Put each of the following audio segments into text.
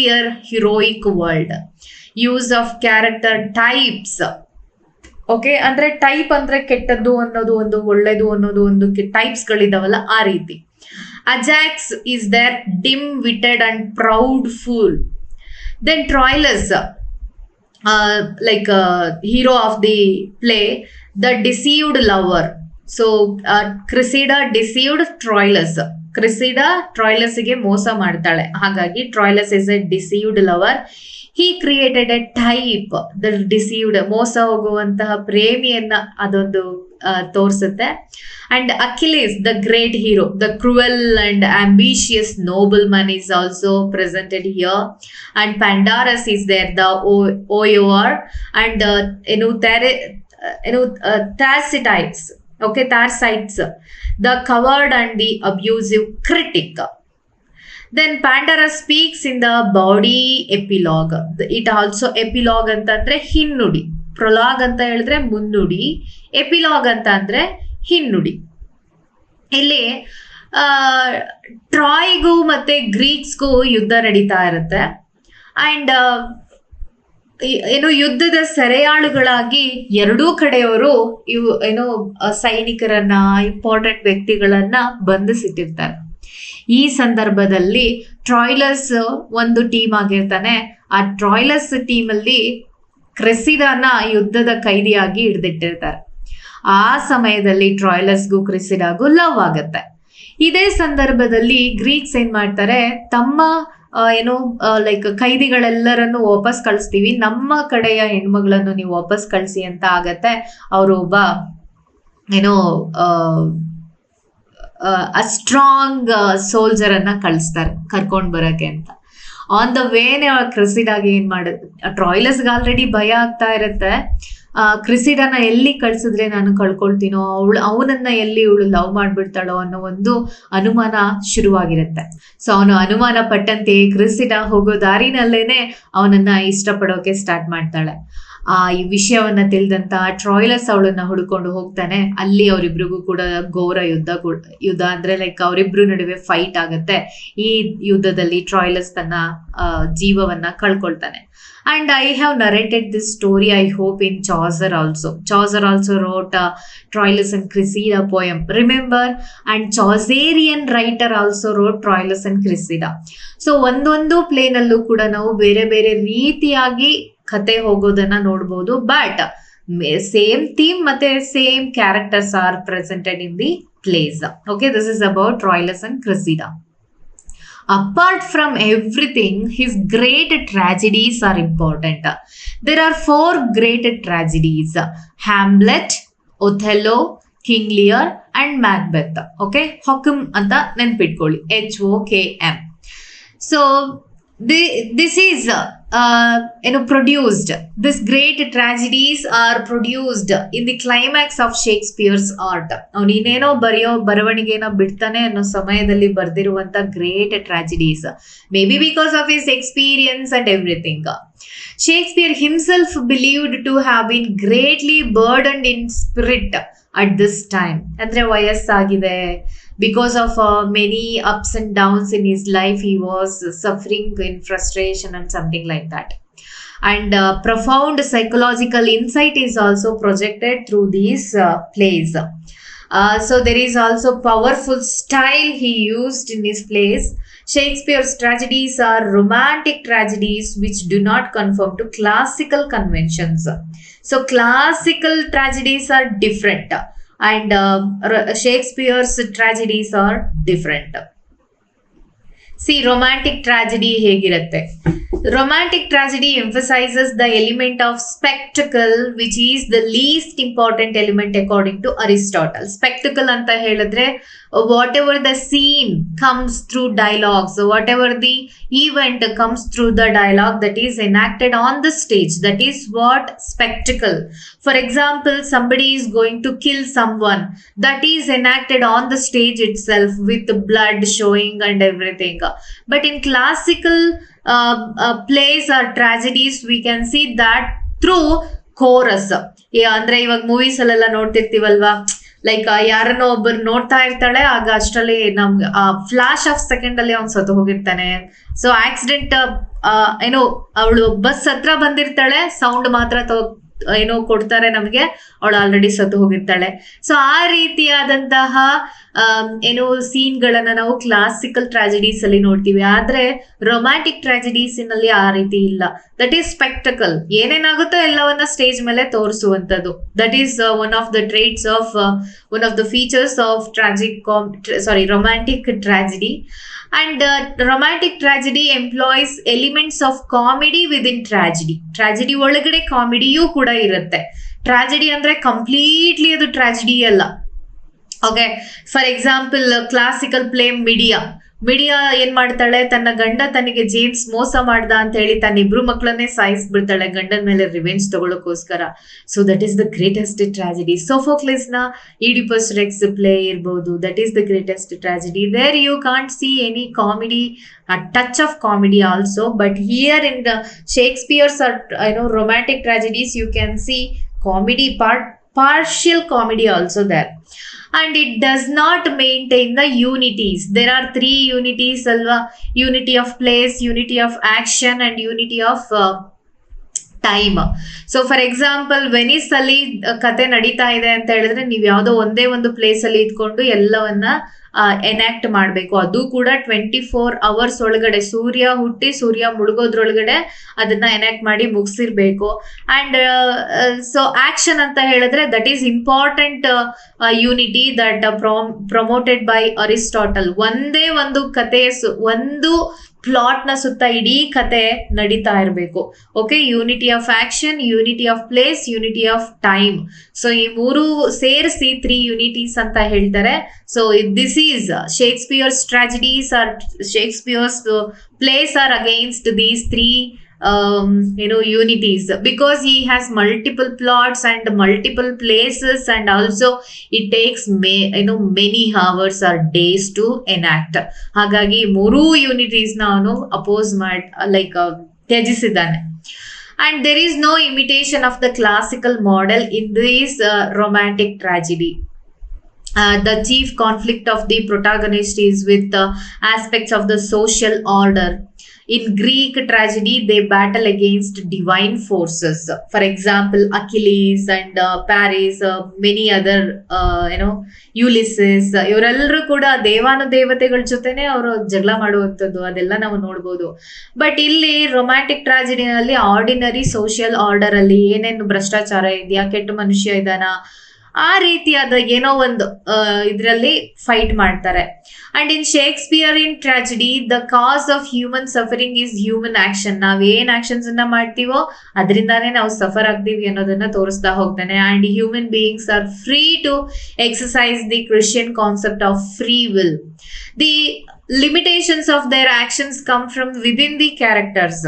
earlier heroic world. Use of character types. Okay, ಅಂದ್ರೆ type ಅಂದ್ರೆ ಕೆಟ್ಟದ್ದು ಅನ್ನೋದು ಒಂದು, ಒಳ್ಳೇದು ಅನ್ನೋದು ಒಂದು ಟೈಪ್ಸ್ ಗಳಿದಾವಲ್ಲ ಆ ರೀತಿ. Ajax is there dim witted and proud fool. Then Troilus, like hero of the play, the deceived lover. So Cressida deceived Troilus. Cressida ಟ್ರಾಯ್ಲಸ್ಗೆ ಮೋಸ ಮಾಡ್ತಾಳೆ, ಹಾಗಾಗಿ Troilus is a deceived lover. He created a type, the deceived, ಮೋಸ ಹೋಗುವಂತಹ ಪ್ರೇಮಿಯನ್ನ ಅದೊಂದು ತೋರಿಸುತ್ತೆ. And Achilles, the great hero, the cruel and ambitious nobleman is also presented here. And Pandarus is there, the Oeor, and Thersites. Okay, Thersites, the coward and the abusive critic. Then Pandara speaks in the body epilogue. It also epilogue ಅಂತಂದ್ರೆ ಹಿನ್ನುಡಿ, prologue ಅಂತ ಹೇಳಿದ್ರೆ ಮುನ್ನುಡಿ, ಎಪಿಲಾಗ್ ಅಂತ ಅಂದ್ರೆ ಹಿನ್ನುಡಿ. ಇಲ್ಲಿ ಟ್ರಾಯ್ಗೂ ಮತ್ತೆ ಗ್ರೀಕ್ಸ್ಗೂ ಯುದ್ಧ ನಡೀತಾ ಇರುತ್ತೆ. ಅಂಡ್ ಯುದ್ಧದ ಸೆರೆಯಾಳುಗಳಾಗಿ ಎರಡೂ ಕಡೆಯವರು ಸೈನಿಕರನ್ನ, ಇಂಪಾರ್ಟೆಂಟ್ ವ್ಯಕ್ತಿಗಳನ್ನ ಬಂಧಿಸಿಟ್ಟಿರ್ತಾರೆ. ಈ ಸಂದರ್ಭದಲ್ಲಿ ಟ್ರಾಯ್ಲಸ್ ಒಂದು ಟೀಮ್ ಆಗಿರ್ತಾನೆ. ಆ ಟ್ರಾಯ್ಲಸ್ ಟೀಮ್ ಅಲ್ಲಿ ಕ್ರೆಸಿಡಾನ ಯುದ್ಧದ ಕೈದಿಯಾಗಿ ಹಿಡಿದಿಟ್ಟಿರ್ತಾರೆ. ಆ ಸಮಯದಲ್ಲಿ ಟ್ರಾಯ್ಲಸ್ಗೂ ಕ್ರೆಸಿಡಾಗೂ ಲವ್ ಆಗತ್ತೆ. ಇದೇ ಸಂದರ್ಭದಲ್ಲಿ ಗ್ರೀಕ್ಸ್ ಏನ್ ಮಾಡ್ತಾರೆ, ತಮ್ಮ ಲೈಕ್ ಕೈದಿಗಳೆಲ್ಲರನ್ನು ವಾಪಸ್ ಕಳಿಸ್ತೀವಿ, ನಮ್ಮ ಕಡೆಯ ಹೆಣ್ಮಗಳನ್ನು ನೀವು ವಾಪಸ್ ಕಳಿಸಿ ಅಂತ ಆಗತ್ತೆ. ಅವರು ಒಬ್ಬ ಸ್ಟ್ರಾಂಗ್ ಸೋಲ್ಜರ್ ಅನ್ನ ಕಳಿಸ್ತಾರೆ ಕರ್ಕೊಂಡ್ ಬರಕ್ಕೆ ಅಂತ. ಆನ್ ದ ವೇನೆ ಕ್ರಿಸಿಡಾಗಿ ಏನ್ ಮಾಡುತ್ತೆ, ಟ್ರಾಯ್ಲಸ್ಗೆ ಆಲ್ರೆಡಿ ಭಯ ಆಗ್ತಾ ಇರುತ್ತೆ. ಕ್ರಿಸಿಡಾನ ಎಲ್ಲಿ ಕಳ್ಸಿದ್ರೆ ನಾನು ಕಳ್ಕೊಳ್ತೀನೋ, ಅವನನ್ನ ಎಲ್ಲಿ ಇವಳು ಲವ್ ಮಾಡ್ಬಿಡ್ತಾಳೋ ಅನ್ನೋ ಒಂದು ಅನುಮಾನ ಶುರುವಾಗಿರುತ್ತೆ. ಸೊ ಅವನು ಅನುಮಾನ ಪಟ್ಟಂತೆ ಕ್ರಿಸಿಡಾ ಹೋಗೋ ದಾರಿನಲ್ಲೇನೆ ಅವನನ್ನ ಇಷ್ಟಪಡೋಕೆ ಸ್ಟಾರ್ಟ್ ಮಾಡ್ತಾಳೆ. ಈ ವಿಷಯವನ್ನ ತಿಳಿದಂತ ಟ್ರಾಯ್ಲಸ್ ಅವಳನ್ನ ಹುಡ್ಕೊಂಡು ಹೋಗ್ತಾನೆ. ಅಲ್ಲಿ ಅವರಿಬ್ರಿಗೂ ಕೂಡ ಘೋರ ಯುದ್ಧ ಅಂದ್ರೆ ಲೈಕ್ ಅವರಿಬ್ರು ನಡುವೆ ಫೈಟ್ ಆಗತ್ತೆ. ಈ ಯುದ್ಧದಲ್ಲಿ ಟ್ರಾಯ್ಲಸ್ ತನ್ನ ಜೀವವನ್ನ ಕಳ್ಕೊಳ್ತಾನೆ. And I have narrated this story, I hope, in Chaucer also. Chaucer also wrote Troilus and Cressida poem, remember? And Chaucerian writer also wrote Troilus and Cressida. So ಒಂದೊಂದು ಪ್ಲೇನಲ್ಲೂ ಕೂಡ ನಾವು ಬೇರೆ ಬೇರೆ ರೀತಿಯಾಗಿ ಕತೆ ಹೋಗೋದನ್ನ ನೋಡ್ಬೋದು. ಬಟ್ ಸೇಮ್ ಥೀಮ್ ಮತ್ತೆ same characters are presented in the place. Okay, this is about Troilus and Cressida. Apart from everything, his great tragedies are important. There are 4 great tragedies: Hamlet, Othello, King Lear and Macbeth. Okay, Hokum anta ನೆನ್ಪಿಟ್ಕೊಳ್ಳಿ, HOKM. So this is produced, these great tragedies are produced in the climax of Shakespeare's art. ಅವನೇನೋ ಬರವಣಿಗೆನ ಬಿಡ್ತಾನೆ ಅನ್ನೋ ಸಮಯದಲ್ಲಿ ಬರ್ದಿರುವಂತ great tragedies, may be because of his experience and everything. Shakespeare himself believed to have been greatly burdened in spirit at this time. ಅಂದ್ರೆ ವಯಸ್ಸಾಗಿದೆ, because of many ups and downs in his life, he was suffering in frustration and something like that. And profound psychological insight is also projected through these plays. So there is also powerful style he used in his plays. Shakespeare's tragedies are romantic tragedies which do not conform to classical conventions. So classical tragedies are different, and Shakespeare's tragedies are different. See, romantic tragedy ಹೇಗಿರುತ್ತೆ? Romantic tragedy emphasizes the element of spectacle, which is the least important element according to Aristotle. Spectacle ಅಂತ ಹೇಳಿದ್ರೆ whatever the scene comes through dialogues, whatever the event comes through the dialogue that is enacted on the stage, that is what spectacle. For example, somebody is going to kill someone, that is enacted on the stage itself with blood showing and everything. But in classical plays or tragedies, we can see that through chorus. ಅಂದ್ರೆ ಇವಾಗ movies ಅಲ್ಲೆಲ್ಲ ನೋಡ್ತಿರ್ತೀವಲ್ವಾ, like ಯಾರನ್ನೋ ಒಬ್ಬರು ನೋಡ್ತಾ ಇರ್ತಾಳೆ, ಆಗ ಅಷ್ಟರಲ್ಲಿ ನಮ್ಗೆ ಫ್ಲಾಶ್ ಆಫ್ ಸೆಕೆಂಡ್ ಅಲ್ಲಿ ಅವ್ನು ಸತ್ತು ಹೋಗಿರ್ತಾನೆ. ಸೊ ಆಕ್ಸಿಡೆಂಟ್ ಏನೋ ಅವಳು ಬಸ್ ಹತ್ರ ಬಂದಿರ್ತಾಳೆ, ಸೌಂಡ್ ಮಾತ್ರ ಏನೋ ಕೊಡ್ತಾರೆ ನಮ್ಗೆ, ಅವಳು ಆಲ್ರೆಡಿ ಸತ್ತು ಹೋಗಿರ್ತಾಳೆ. ಸೊ ಆ ರೀತಿಯಾದಂತಹ ಏನೋ ಸೀನ್ ಗಳನ್ನ ನಾವು ಕ್ಲಾಸಿಕಲ್ ಟ್ರಾಜಿಡೀಸ್ ಅಲ್ಲಿ ನೋಡ್ತೀವಿ. ಆದ್ರೆ ರೊಮ್ಯಾಂಟಿಕ್ ಟ್ರಾಜಿಡೀಸ್ ನಲ್ಲಿ ಆ ರೀತಿ ಇಲ್ಲ. ದಟ್ ಈಸ್ ಸ್ಪೆಕ್ಟಕಲ್, ಏನೇನಾಗುತ್ತೋ ಎಲ್ಲವನ್ನ ಸ್ಟೇಜ್ ಮೇಲೆ ತೋರಿಸುವಂತದ್ದು. That is one of the traits of one of the features of romantic tragedy. And romantic tragedy employs elements of comedy within tragedy. Tragedy ಒಳಗಡೆ ಕಾಮಿಡಿಯೂ ಕೂಡ ಇರುತ್ತೆ. ಟ್ರಾಜಿಡಿ ಅಂದ್ರೆ ಕಂಪ್ಲೀಟ್ಲಿ ಅದು ಟ್ರಾಜಿಡಿ ಅಲ್ಲ. Okay, for example classical play media ಏನ್ ಮಾಡ್ತಾಳೆ, ತನ್ನ ಗಂಡ ತನಗೆ ಜೇಮ್ಸ್ ಮೋಸ ಮಾಡ್ದ ಅಂತ ಹೇಳಿ ತನ್ನ ಇಬ್ರು ಮಕ್ಕಳನ್ನೇ ಸಾಯಿಸ್ಬಿಡ್ತಾಳೆ ಗಂಡನ ಮೇಲೆ ರಿವೆಂಜ್ ತಗೊಳ್ಳೋಕೋಸ್ಕರ. So that is the greatest tragedy. Sophocles ನ ಈಡಿಪಸ್ ರೆಕ್ಸ್ ಪ್ಲೇ ಇರ್ಬೋದು, that is the greatest tragedy. There you can't see any comedy, a touch of comedy also, but here in the Shakespeare's romantic tragedies you can see comedy partial comedy also there. And it does not maintain the unities. There are 3 unities alva: unity of place, unity of action, and unity of time. So for example Venice ಅಲ್ಲಿ ಕತೆ ನಡೀತಾ ಇದೆ ಅಂತ ಹೇಳಿದ್ರೆ ನೀವು ಯಾವುದೋ ಒಂದೇ ಒಂದು ಪ್ಲೇಸ್ ಅಲ್ಲಿ ಇದ್ಕೊಂಡು ಎಲ್ಲವನ್ನ ಎನಾಕ್ಟ್ ಮಾಡಬೇಕು. ಅದು ಕೂಡ 24 hours ಒಳಗಡೆ, ಸೂರ್ಯ ಹುಟ್ಟಿ ಸೂರ್ಯ ಮುಳುಗೋದ್ರೊಳಗಡೆ ಅದನ್ನ ಎನಾಕ್ಟ್ ಮಾಡಿ ಮುಗಿಸಿರ್ಬೇಕು. ಅಂಡ್ ಸೊ ಆಕ್ಷನ್ ಅಂತ ಹೇಳಿದ್ರೆ that is important unity that promoted by Aristotle. ಒಂದೇ ಒಂದು ಕತೆ, ಒಂದು ಪ್ಲಾಟ್ ನ ಸುತ್ತ ಇಡೀ ಕತೆ ನಡೀತಾ ಇರಬೇಕು. Okay, unity of action, unity of place, unity of time. So ಈ 3 ಸೇರಿಸಿ 3 ಯೂನಿಟೀಸ್ ಅಂತ ಹೇಳ್ತಾರೆ. So this is Shakespeare's tragedies are Shakespeare's plays are against these 3 unities, because he has multiple plots and multiple places, and also it takes many hours or days to enact. ಹಾಗಾಗಿ 3 unities ನ ಅವನು oppose ತ್ಯಜಿಸಿದ್ದಾನೆ. And there is no imitation of the classical model in this romantic tragedy. The chief conflict of the protagonist is with aspects of the social order. In Greek tragedy, they battle against divine forces. For example, Achilles and Paris, many other, Ulysses. ಇವರೆಲ್ಲರೂ ಕೂಡ ದೇವಾನುದೇವತೆಗಳ ಜೊತೆನೆ ಅವರು ಜಗಳ ಮಾಡುವಂಥದ್ದು, ಅದೆಲ್ಲ ನಾವು ನೋಡ್ಬೋದು. But ಇಲ್ಲಿ ರೊಮ್ಯಾಂಟಿಕ್ ಟ್ರಾಜಿಡಿನಲ್ಲಿ ಆರ್ಡಿನರಿ ಸೋಷಿಯಲ್ ಆರ್ಡರ್ ಅಲ್ಲಿ ಏನೇನು ಭ್ರಷ್ಟಾಚಾರ ಇದೆಯಾ, ಕೆಟ್ಟ ಮನುಷ್ಯ ಇದಾನ, ಆ ರೀತಿಯಾದ ಏನೋ ಒಂದು ಇದರಲ್ಲಿ ಫೈಟ್ ಮಾಡ್ತಾರೆ. And in Shakespeare in tragedy the cause of human suffering is human action. ನಾವೇನ್ ಆಕ್ಷನ್ಸ್ ಅನ್ನ ಮಾಡ್ತೀವೋ ಅದರಿಂದಾನೇ ನಾವು ಸಫರ್ ಆಗ್ತೀವಿ ಅನ್ನೋದನ್ನ ತೋರಿಸ್ತಾ ಹೋಗ್ತಾನೆ. And human beings are free to exercise the Christian concept of free will. The limitations of their actions come from within the characters,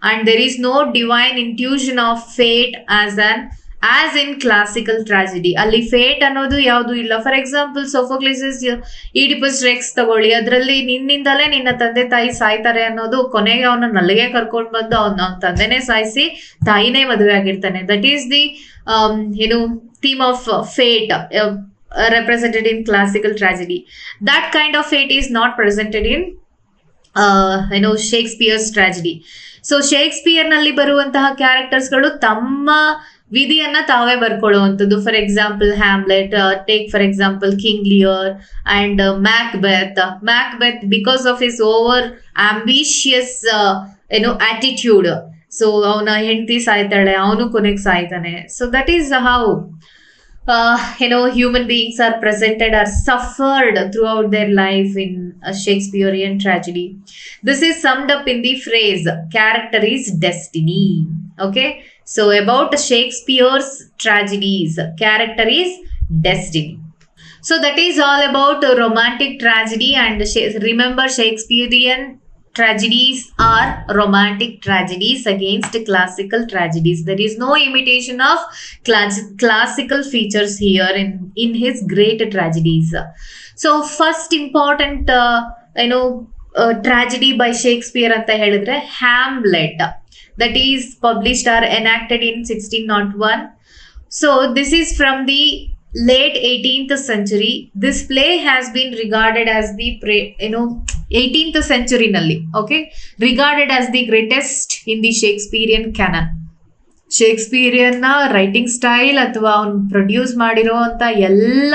and there is no divine intuition of fate as in classical tragedy. ಅಲ್ಲಿ fate ಅನ್ನೋದು ಯಾವುದು ಇಲ್ಲ. For example Sophocles Oedipus Rex ತಗೊಳ್ಳಿ, ಅದರಲ್ಲಿ ನಿನ್ನಿಂದಲೇ ನಿನ್ನ ತಂದೆ ತಾಯಿ ಸಾಯ್ತಾರೆ ಅನ್ನೋದು, ಕೊನೆಗೆ ಅವನ ನಲ್ಲಿಗೆ ಕರ್ಕೊಂಡು ಬಂದು ಅವನ ತಂದೆನೇ ಸಾಯಿಸಿ ತಾಯಿನೇ ಮದುವೆ ಆಗಿರ್ತಾನೆ. That is the theme of fate represented in classical tragedy. That kind of fate is not presented in Shakespeare's tragedy. So Shakespeare ನಲ್ಲಿ ಬರುವಂತಹ ಕ್ಯಾರೆಕ್ಟರ್ಸ್ಗಳು ತಮ್ಮ ವಿಧಿಯನ್ನ ತಾವೇ ಬರ್ಕೊಳ್ಳುವಂಥದ್ದು. For example Hamlet, take for example King Lear and Macbeth because of his over ambitious attitude. So ಅವನ ಹೆಂಡತಿ ಸಾಯ್ತಾಳೆ, ಅವನು ಕೊನೆಗೆ ಸಾಯ್ತಾನೆ. So that is how human beings are presented or suffered throughout their life in a Shakespearean tragedy. This is summed up in the phrase character is destiny. Okay, so about Shakespeare's tragedies, character is destiny. So that is all about romantic tragedy. And remember, Shakespearean tragedies are romantic tragedies against classical tragedies. There is no imitation of classical features here in his great tragedies. So first important tragedy by Shakespeare anta helidre Hamlet, that is published or enacted in 1601. So this is from the late 18th century. This play has been regarded as the 18th century nalli, okay, regarded as the greatest in the Shakespearean canon. ಶೇಕ್ಸ್ಪಿಯರಿಯನ್ನ writing style ಅಥವಾ ಅವ್ನು produce ಮಾಡಿರೋ ಅಂತ ಎಲ್ಲ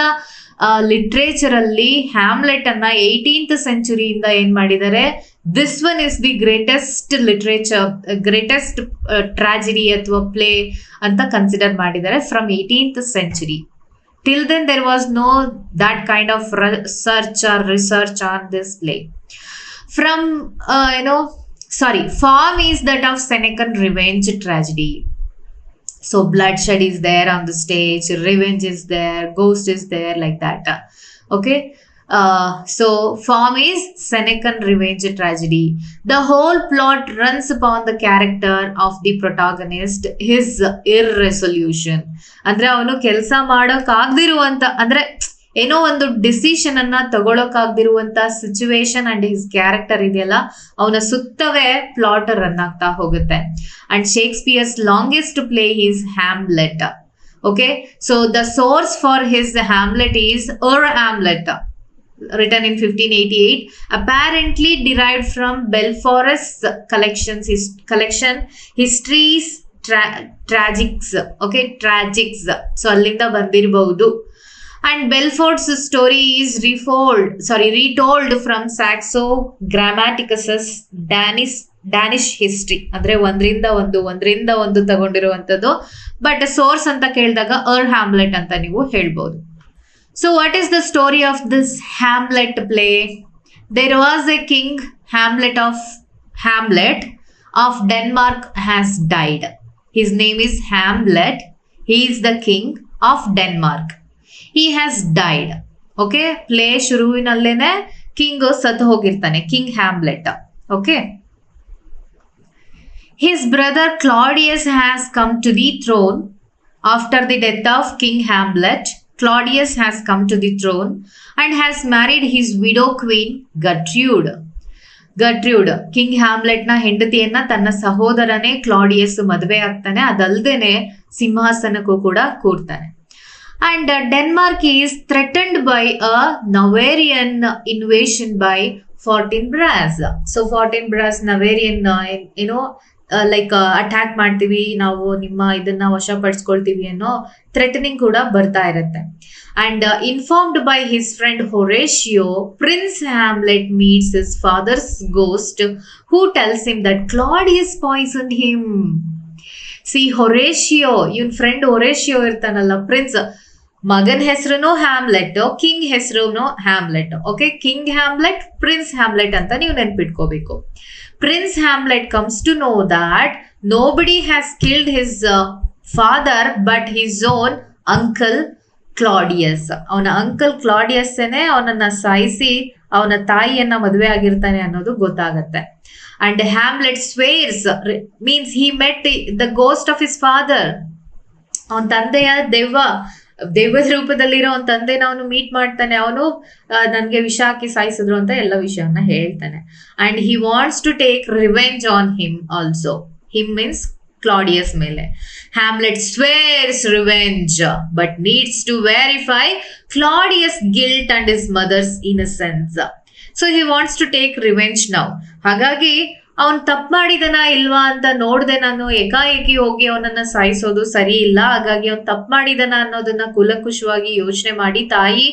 literature ಅಲ್ಲಿ Hamlet ಅನ್ನ 18th ಸೆಂಚುರಿಯಿಂದ ಏನ್ ಮಾಡಿದ್ದಾರೆ, this one is the greatest literature, greatest tragedy ಅಥವಾ ಪ್ಲೇ ಅಂತ ಕನ್ಸಿಡರ್ ಮಾಡಿದ್ದಾರೆ from 18th century. Till then there was no that kind of research on this play. From form is that of Senecan revenge tragedy. So bloodshed is there on the stage, revenge is there, ghost is there, like that. Okay. So form is Senecan revenge tragedy. The whole plot runs upon the character of the protagonist, his irresolution. ಅಂದ್ರೆ ಅವನು ಕೆಲಸ ಮಾಡೋಕ್ ಆಗದಿರುವಂತ, ಅಂದ್ರೆ ಏನೋ ಒಂದು decision ಅನ್ನ ತಗೊಳಕಾಗ್ದಿರುವಂತ situation and his character ಇದೆಯಲ್ಲ, ಅವನ ಸುತ್ತವೇ ಪ್ಲಾಟ್ ರನ್ ಆಗ್ತಾ ಹೋಗುತ್ತೆ. And ಶೇಕ್ಸ್ಪಿಯರ್ಸ್ longest play is Hamlet. Okay, so the source for his Hamlet is Hamlet, written in 1588, apparently derived from Belforest's collection Histories Tragiques. Okay, Tragiques. So ಅಲ್ಲಿಂದ ಬಂದಿರಬಹುದು. And Belfort's story is retold from Saxo Grammaticus's Danish history. ಅಂದ್ರೆ ಒಂದರಿಂದ ಒಂದು ತಗೊಂಡಿರುವಂತದ್ದು. But source ಅಂತ ಕೇಳಿದಾಗ Hamlet ಅಂತ ನೀವು ಹೇಳ್ಬೋದು. So what is the story of this Hamlet play? There was a king, Hamlet of Denmark has died. His name is Hamlet. He is the king of Denmark. He has died. Okay, play ಶುರುವಿನಲ್ಲೇನೆ king ಸತ್ತು ಹೋಗಿರ್ತಾನೆ, King Hamlet. Okay, his brother Claudius has come to the throne. After the death of King Hamlet, Claudius has come to the throne and has married his widow queen Gertrude. King Hamlet ನ ಹೆಂಡತಿಯನ್ನ ತನ್ನ ಸಹೋದರನೇ Claudius ಮದುವೆ ಆಗ್ತಾನೆ. ಅದಲ್ದೇನೆ ಸಿಂಹಾಸನಕ್ಕೂ ಕೂಡ ಕೂರ್ತಾನೆ. And Denmark is threatened by a Navarrian invasion by Fortinbras. So Fortinbras Navarrian, attack ಮಾಡ್ತೀವಿ ನಾವು, ನಿಮ್ಮ ಇದನ್ನ ವಶಪಡಿಸ್ಕೊಳ್ತೀವಿ ಅನ್ನೋ ಥ್ರೆಟನಿಂಗ್ ಕೂಡ ಬರ್ತಾ ಇರುತ್ತೆ. And informed by his friend Horatio, Prince Hamlet meets his father's ghost who tells him that Claudius poisoned him. See Horatio, ಇವನ್ friend Horatio ಇರ್ತಾನಲ್ಲ, ಪ್ರಿನ್ಸ್, ಮಗನ್ ಹೆಸರುನು ಹ್ಯಾಮ್ಲೆಟ್, ಕಿಂಗ್ ಹೆಸರುನು Hamlet. Okay, King Hamlet, Prince Hamlet ಅಂತ ನೀವು ನೆನ್ಪಿಟ್ಕೋಬೇಕು. Prince Hamlet comes to know that nobody has killed his father but his own uncle Claudius. ಅವನ uncle Claudius ಅವನನ್ನ ಸಾಯಿಸಿ ಅವನ ತಾಯಿಯನ್ನ ಮದುವೆ ಆಗಿರ್ತಾನೆ ಅನ್ನೋದು ಗೊತ್ತಾಗತ್ತೆ. And Hamlet swears, means he met the ghost of his father. ಅವನ ತಂದೆಯ ದೈವದ ರೂಪದಲ್ಲಿರೋ ಅವನ ತಂದೆನ ಅವನು ಮೀಟ್ ಮಾಡ್ತಾನೆ. ಅವನು ನನ್ಗೆ ವಿಷ ಹಾಕಿ ಸಾಯಿಸಿದ್ರು ಅಂತ ಎಲ್ಲ ವಿಷಯವನ್ನ ಹೇಳ್ತಾನೆ. And he wants to take revenge on him also. Him means Claudius ಮೇಲೆ. Hamlet swears revenge but needs to verify Claudius guilt and his mother's innocence. So he wants to take revenge now. ಹಾಗಾಗಿ ಅವನ್ ತಪ್ಪು ಮಾಡಿದನ ಇಲ್ವಾ ಅಂತ ನೋಡ್ದೆ ನಾನು ಏಕಾಏಕಿ ಹೋಗಿ ಅವನನ್ನ ಸಾಯಿಸೋದು ಸರಿ ಇಲ್ಲ. ಹಾಗಾಗಿ ಅವ್ನ್ ತಪ್ಪು ಮಾಡಿದನ ಅನ್ನೋದನ್ನ ಕೂಲಂಕುಷವಾಗಿ ಯೋಚನೆ ಮಾಡಿ, ತಾಯಿ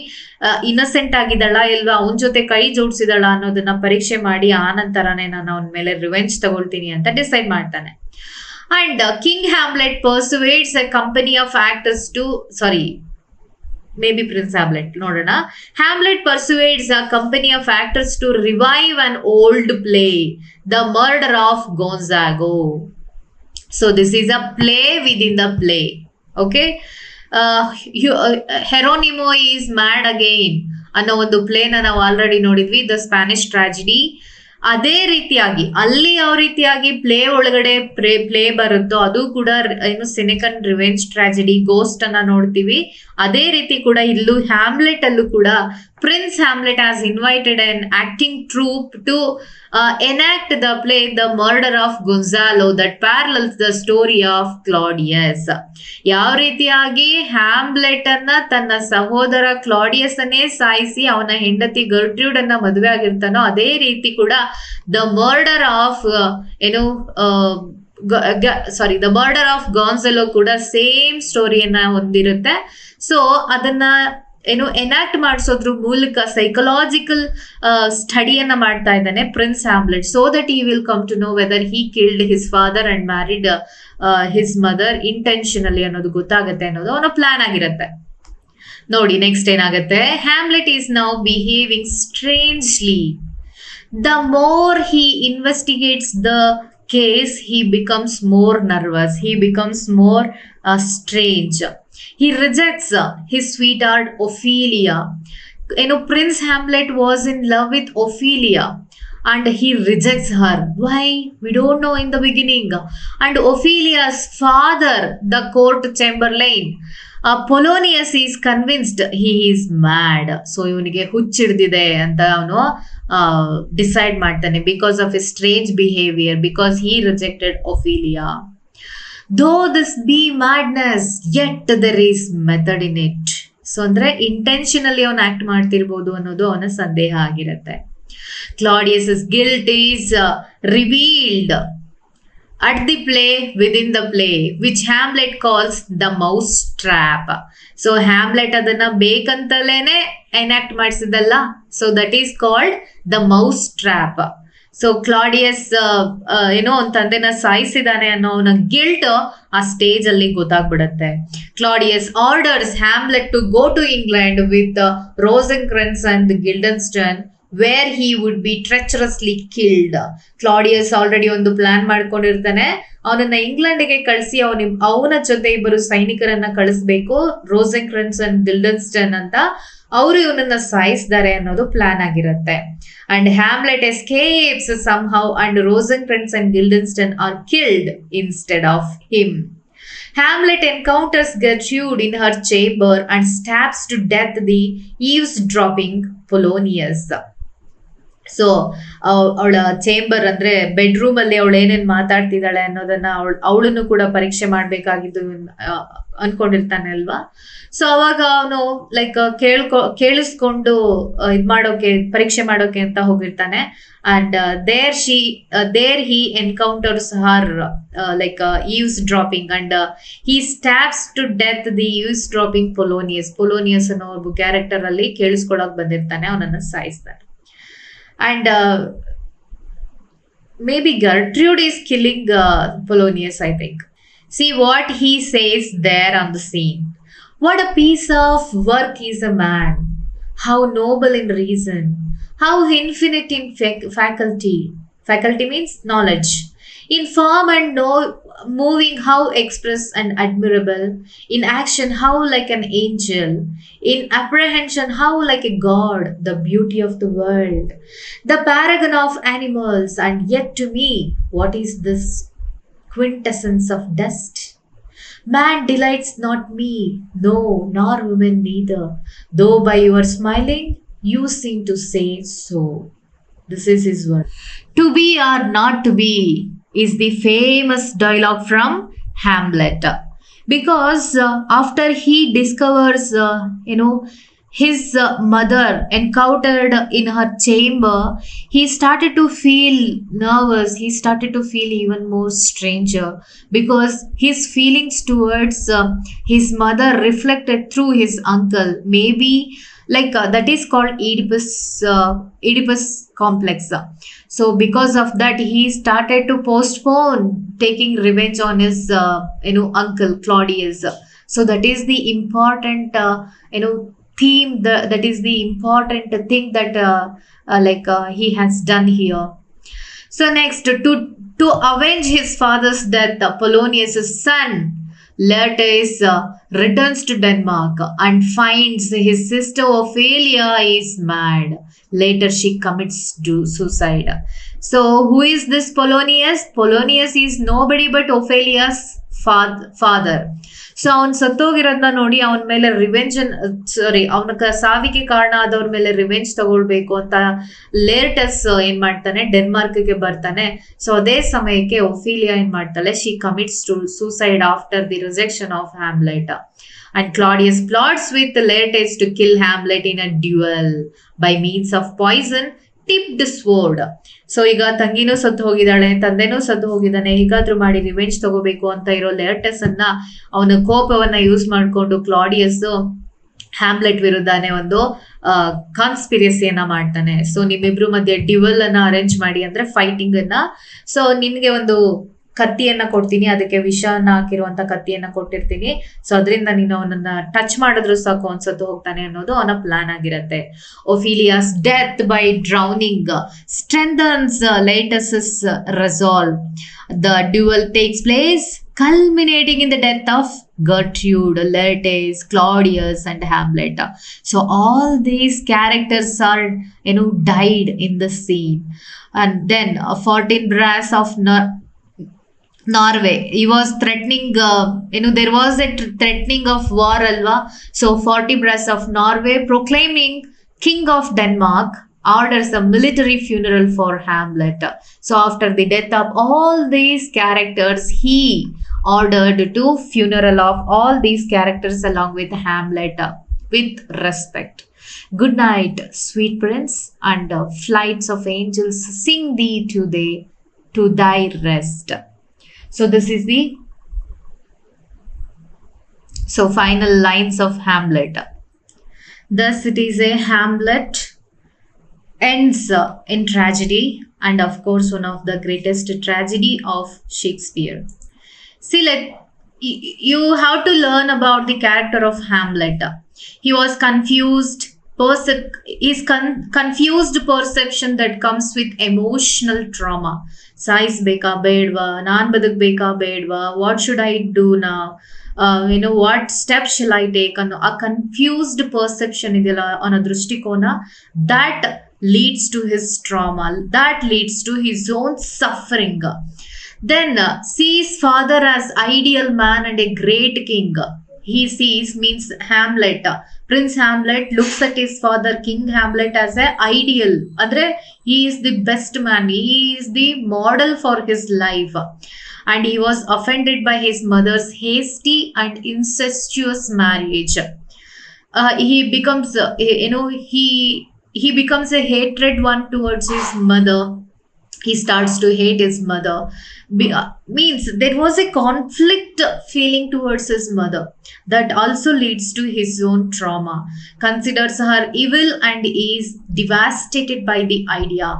ಇನ್ನಸೆಂಟ್ ಆಗಿದಳ ಇಲ್ವಾ, ಅವನ ಜೊತೆ ಕೈ ಜೋಡಿಸಿದಳ ಅನ್ನೋದನ್ನ ಪರೀಕ್ಷೆ ಮಾಡಿ ಆ ನಂತರನೇ ನಾನು ಅವನ ಮೇಲೆ ರಿವೆಂಜ್ ತಗೊಳ್ತೀನಿ ಅಂತ ಡಿಸೈಡ್ ಮಾಡ್ತಾನೆ. And King Hamlet persuades a company of actors to maybe Prince Hamlet, ನೋಡೋಣ. Hamlet persuades a company of actors to revive an old play, The Murder of Gonzago. So this is a play within the play. Okay, Geronimo is mad again ಅನ್ನೋ ಒಂದು ಪ್ಲೇನ ನಾವು already ನೋಡಿದ್ವಿ, the Spanish tragedy. ಅದೇ ರೀತಿಯಾಗಿ ಅಲ್ಲಿ ಯಾವ ರೀತಿಯಾಗಿ play ಒಳಗಡೆ ಪ್ಲೇ ಬರುತ್ತೋ ಅದು ಕೂಡ ಏನು ಸೆನೆಕನ್ ರಿವೆಂಜ್ ಟ್ರಾಜಿಡಿ ಗೋಸ್ಟ್ ಅನ್ನ ನೋಡ್ತೀವಿ. ಅದೇ ರೀತಿ ಕೂಡ ಇಲ್ಲೂ ಹ್ಯಾಮ್ಲೆಟ್ ಅಲ್ಲೂ ಕೂಡ Prince Hamlet has invited an acting troupe to enact the play The Murder of Gonzalo that parallels the story of Claudius. ಯಾವ ರೀತಿಯಾಗಿ ಹ್ಯಾಮ್ಲೆಟ್ ಅನ್ನ ತನ್ನ ಸಹೋದರ ಕ್ಲಾಡಿಯಸ್ ಅನ್ನೇ ಸಾಯಿಸಿ ಅವನ ಹೆಂಡತಿ ಗರ್ಟ್ರ್ಯೂಡ್ ಅನ್ನ ಮದುವೆ ಆಗಿರ್ತಾನೋ ಅದೇ ರೀತಿ ಕೂಡ the murder of the murder of Gonzalo ಕೂಡ ಸೇಮ್ ಸ್ಟೋರಿಯನ್ನ ಹೊಂದಿರುತ್ತೆ. ಸೊ ಅದನ್ನ ಎನಾಕ್ಟ್ ಮಾಡಿಸೋದ್ರ ಮೂಲಕ ಸೈಕಲಾಜಿಕಲ್ ಸ್ಟಡಿಯನ್ನ ಮಾಡ್ತಾ ಇದ್ದಾನೆ Prince Hamlet, so that he will come to know whether he killed his father and married his mother intentionally ಅನ್ನೋದು ಗೊತ್ತಾಗುತ್ತೆ ಅನ್ನೋದು ಅವನ ಪ್ಲಾನ್ ಆಗಿರುತ್ತೆ. ನೋಡಿ ನೆಕ್ಸ್ಟ್ ಏನಾಗುತ್ತೆ, Hamlet is now behaving strangely. The more he investigates the case, he becomes more nervous, he becomes more strange. He rejects his sweetheart Ophelia. Prince Hamlet was in love with Ophelia and he rejects her. Why? We don't know in the beginning. And Ophelia's father, the court chamberlain, Polonius, is convinced he is mad. So ಇವನಿಗೆ ಹುಚ್ಚಿಡ್ದಿದೆ ಅಂತ ಅವನು decide ಮಾಡ್ತಾನೆ because of a strange behaviour, because he rejected Ophelia. Though this be madness yet there is method in it. So ಅಂದ್ರೆ intentionally ಅವನು act ಮಾಡ್ತಿರ್ಬೋದು ಅನ್ನೋದು ಅವನ ಸಂದೇಹ ಆಗಿರುತ್ತೆ. Claudius guilt is revealed at the play within the play, which Hamlet calls the mouse trap. So Hamlet ಅದನ್ನ ಬೇಕಂತಲೇನೆ enact ಮಾಡಿಸಿದಲ್ಲ, so that is called the mouse trap. So Claudius ಅವನ ತಂದೆನ ಸಾಯಿಸಿದಾನೆ ಅನ್ನೋ ಅವನ ಗಿಲ್ಟ್ ಆ ಸ್ಟೇಜ್ ಅಲ್ಲಿ ಗೊತ್ತಾಗ್ಬಿಡತ್ತೆ. Claudius orders Hamlet to go to England with Rosencrantz and Guildenstern, where he would be treacherously killed. ಕ್ಲಾಡಿಯಸ್ ಆಲ್ರೆಡಿ ಒಂದು ಪ್ಲಾನ್ ಮಾಡ್ಕೊಂಡಿರ್ತಾನೆ, ಅವನನ್ನ ಇಂಗ್ಲೆಂಡ್ಗೆ ಕಳಿಸಿ ಅವನ ಜೊತೆ ಇಬ್ಬರು ಸೈನಿಕರನ್ನ ಕಳಿಸ್ಬೇಕು, ರೋಸೆನ್ಕ್ರೆನ್ಸ್ ಅಂಡ್ ಗಿಲ್ಡನ್ಸ್ಟನ್ ಅಂತ. ಅವರು ಇವನನ್ನ ಸಾಯಿಸಿದ್ದಾರೆ ಅನ್ನೋದು ಪ್ಲಾನ್ ಆಗಿರುತ್ತೆ. And Hamlet escapes somehow and Rosencrantz and Guildenstern are killed instead of him. Hamlet encounters Gertrude in her chamber and stabs to death the eavesdropping Polonius. So ಅವಳ ಚೇಂಬರ್ ಅಂದ್ರೆ ಬೆಡ್ರೂಮ್ ಅಲ್ಲಿ ಅವಳು ಏನೇನ್ ಮಾತಾಡ್ತಿದ್ದಾಳೆ ಅನ್ನೋದನ್ನ ಅವಳನ್ನು ಕೂಡ ಪರೀಕ್ಷೆ ಮಾಡ್ಬೇಕಾಗಿದ್ದು ಅನ್ಕೊಂಡಿರ್ತಾನೆ ಅಲ್ವಾ. ಸೊ ಅವಾಗ ಅವನು ಲೈಕ್ ಕೇಳಿಸ್ಕೊಂಡು ಪರೀಕ್ಷೆ ಮಾಡೋಕೆ ಅಂತ ಹೋಗಿರ್ತಾನೆ. And there he encounters her like eavesdropping and he stabs to death the eavesdropping Polonius ಅನ್ನೋ ಒಬ್ಬ ಕ್ಯಾರೆಕ್ಟರ್ ಅಲ್ಲಿ ಕೇಳಿಸ್ಕೊಳಕ್ ಬಂದಿರ್ತಾನೆ, ಅವನನ್ನ ಸಾಯಿಸ್ತಾನೆ. And maybe Gertrude is killing Polonius, I think. See what he says there on the scene. What a piece of work is a man. How noble in reason. How infinite in faculty. Faculty means knowledge. In form and moving, how express and admirable. In action, how like an angel. In apprehension, how like a god, the beauty of the world, the paragon of animals. And yet to me, what is this quintessence of dust? Man delights not me, no, nor woman neither, though by your smiling you seem to say so. This is his word. To be or not to be is the famous dialogue from Hamlet. Because after he discovers, his mother encountered in her chamber, he started to feel nervous. He started to feel even more stranger because his feelings towards his mother reflected through his uncle. Maybe like that is called Oedipus complex. So because of that, he started to postpone taking revenge on his uncle Claudius. So that is the important theme, that is the important thing that he has done here. So next, to avenge his father's death, Polonius' son Laertes returns to Denmark and finds his sister Ophelia is mad. Later she commits suicide. So who is this Polonius? Polonius is nobody but Ophelia's father. So ಅವ್ನ್ ಸತ್ತೋಗಿರೋದನ್ನ ನೋಡಿ ಅವನ ಮೇಲೆ revenge, ಅವನ ಸಾವಿಗೆ ಕಾರಣ ಆದವ್ರ ಮೇಲೆ revenge ತಗೊಳ್ಬೇಕು ಅಂತ ಲೇರ್ಟಸ್ ಏನ್ ಮಾಡ್ತಾನೆ, ಡೆನ್ಮಾರ್ಕ್ಗೆ ಬರ್ತಾನೆ. ಸೊ ಅದೇ ಸಮಯಕ್ಕೆ ಒಫೀಲಿಯಾ ಏನ್ ಮಾಡ್ತಾಳೆ, she commits to suicide after the rejection of Hamlet. And Claudius plots with Laertes to kill Hamlet in a duel by means of poison tipped sword. So ಈಗ ತಂಗಿನೂ ಸತ್ತು ಹೋಗಿದ್ದಾಳೆ, ತಂದೆನೂ ಸತ್ತು ಹೋಗಿದ್ದಾನೆ, ಹೀಗಾದ್ರೂ ಮಾಡಿ ರಿವೆಂಜ್ ತಗೋಬೇಕು ಅಂತ ಇರೋ ಲೇರ್ಟಸ್ ಅನ್ನ ಅವನ ಕೋಪವನ್ನ ಯೂಸ್ ಮಾಡ್ಕೊಂಡು ಕ್ಲಾಡಿಯಸ್ ಹ್ಯಾಮ್ಲೆಟ್ ವಿರುದ್ಧನೇ ಒಂದು ಕಾನ್ಸ್ಪಿರಸಿಯನ್ನ ಮಾಡ್ತಾನೆ. ಸೊ ನಿಮ್ಮಿಬ್ರು ಮಧ್ಯೆ ಡ್ಯುವೆಲ್ ಅನ್ನ ಅರೇಂಜ್ ಮಾಡಿ, ಅಂದ್ರೆ ಫೈಟಿಂಗ್ ಅನ್ನ. ಸೊ ನಿನ್ಗೆ ಒಂದು ಕತ್ತಿಯನ್ನ ಕೊಡ್ತೀನಿ, ಅದಕ್ಕೆ ವಿಷನ ಹಾಕಿರುವಂತ ಕತ್ತಿಯನ್ನ ಕೊಟ್ಟಿರ್ತೀನಿ. ಸೊ ಅದರಿಂದ ನೀನು ಅವನನ್ನ ಟಚ್ ಮಾಡಿದ್ರು ಸಾಕು ಅನ್ಸತ್ತು ಹೋಗ್ತಾನೆ ಅನ್ನೋದು ಅವನ ಪ್ಲಾನ್ ಆಗಿರತ್ತೆ. Ophelia's death by drowning strengthens Laertes resolve. The duel takes place culminating in the death of Gertrude, Laertes, Claudius and Hamlet. So all these characters are, died in the scene. And then Fortinbras of Norway, he was threatening, there was a threatening of war alva. So Fortinbras of Norway, proclaiming king of Denmark, orders a military funeral for Hamlet. So after the death of all these characters, he ordered to funeral of all these characters along with Hamlet with respect. Good night, sweet prince, and flights of angels sing thee to thy rest. So this is the final lines of Hamlet. Thus it is a Hamlet ends in tragedy, and of course one of the greatest tragedy of Shakespeare. See, you have to learn about the character of Hamlet. He was confused. Confused perception that comes with emotional trauma. ಸಾಯಿಸ್ಬೇಕಾ ಬೇಡ್ವಾ, ನಾನ್ ಬದುಕ್ಬೇಕಾ ಬೇಡ್ವಾ, what should I do now, what step shall I take ಅನ್ನೋ ಆ confused perception ಇದೆಯಲ್ಲ, ಅನ್ನೋ ದೃಷ್ಟಿಕೋನ, that leads to his trauma, that leads to his own suffering. Then sees father as ideal man and a great king. He sees means Hamlet, Prince Hamlet looks at his father King Hamlet as a ideal. Andre he is the best man, he is the model for his life, and he was offended by his mother's hasty and incestuous marriage. He becomes he becomes a hatred one towards his mother. He starts to hate his mother. Means there was a conflict feeling towards his mother that also leads to his own trauma. Considers her evil and is devastated by the idea.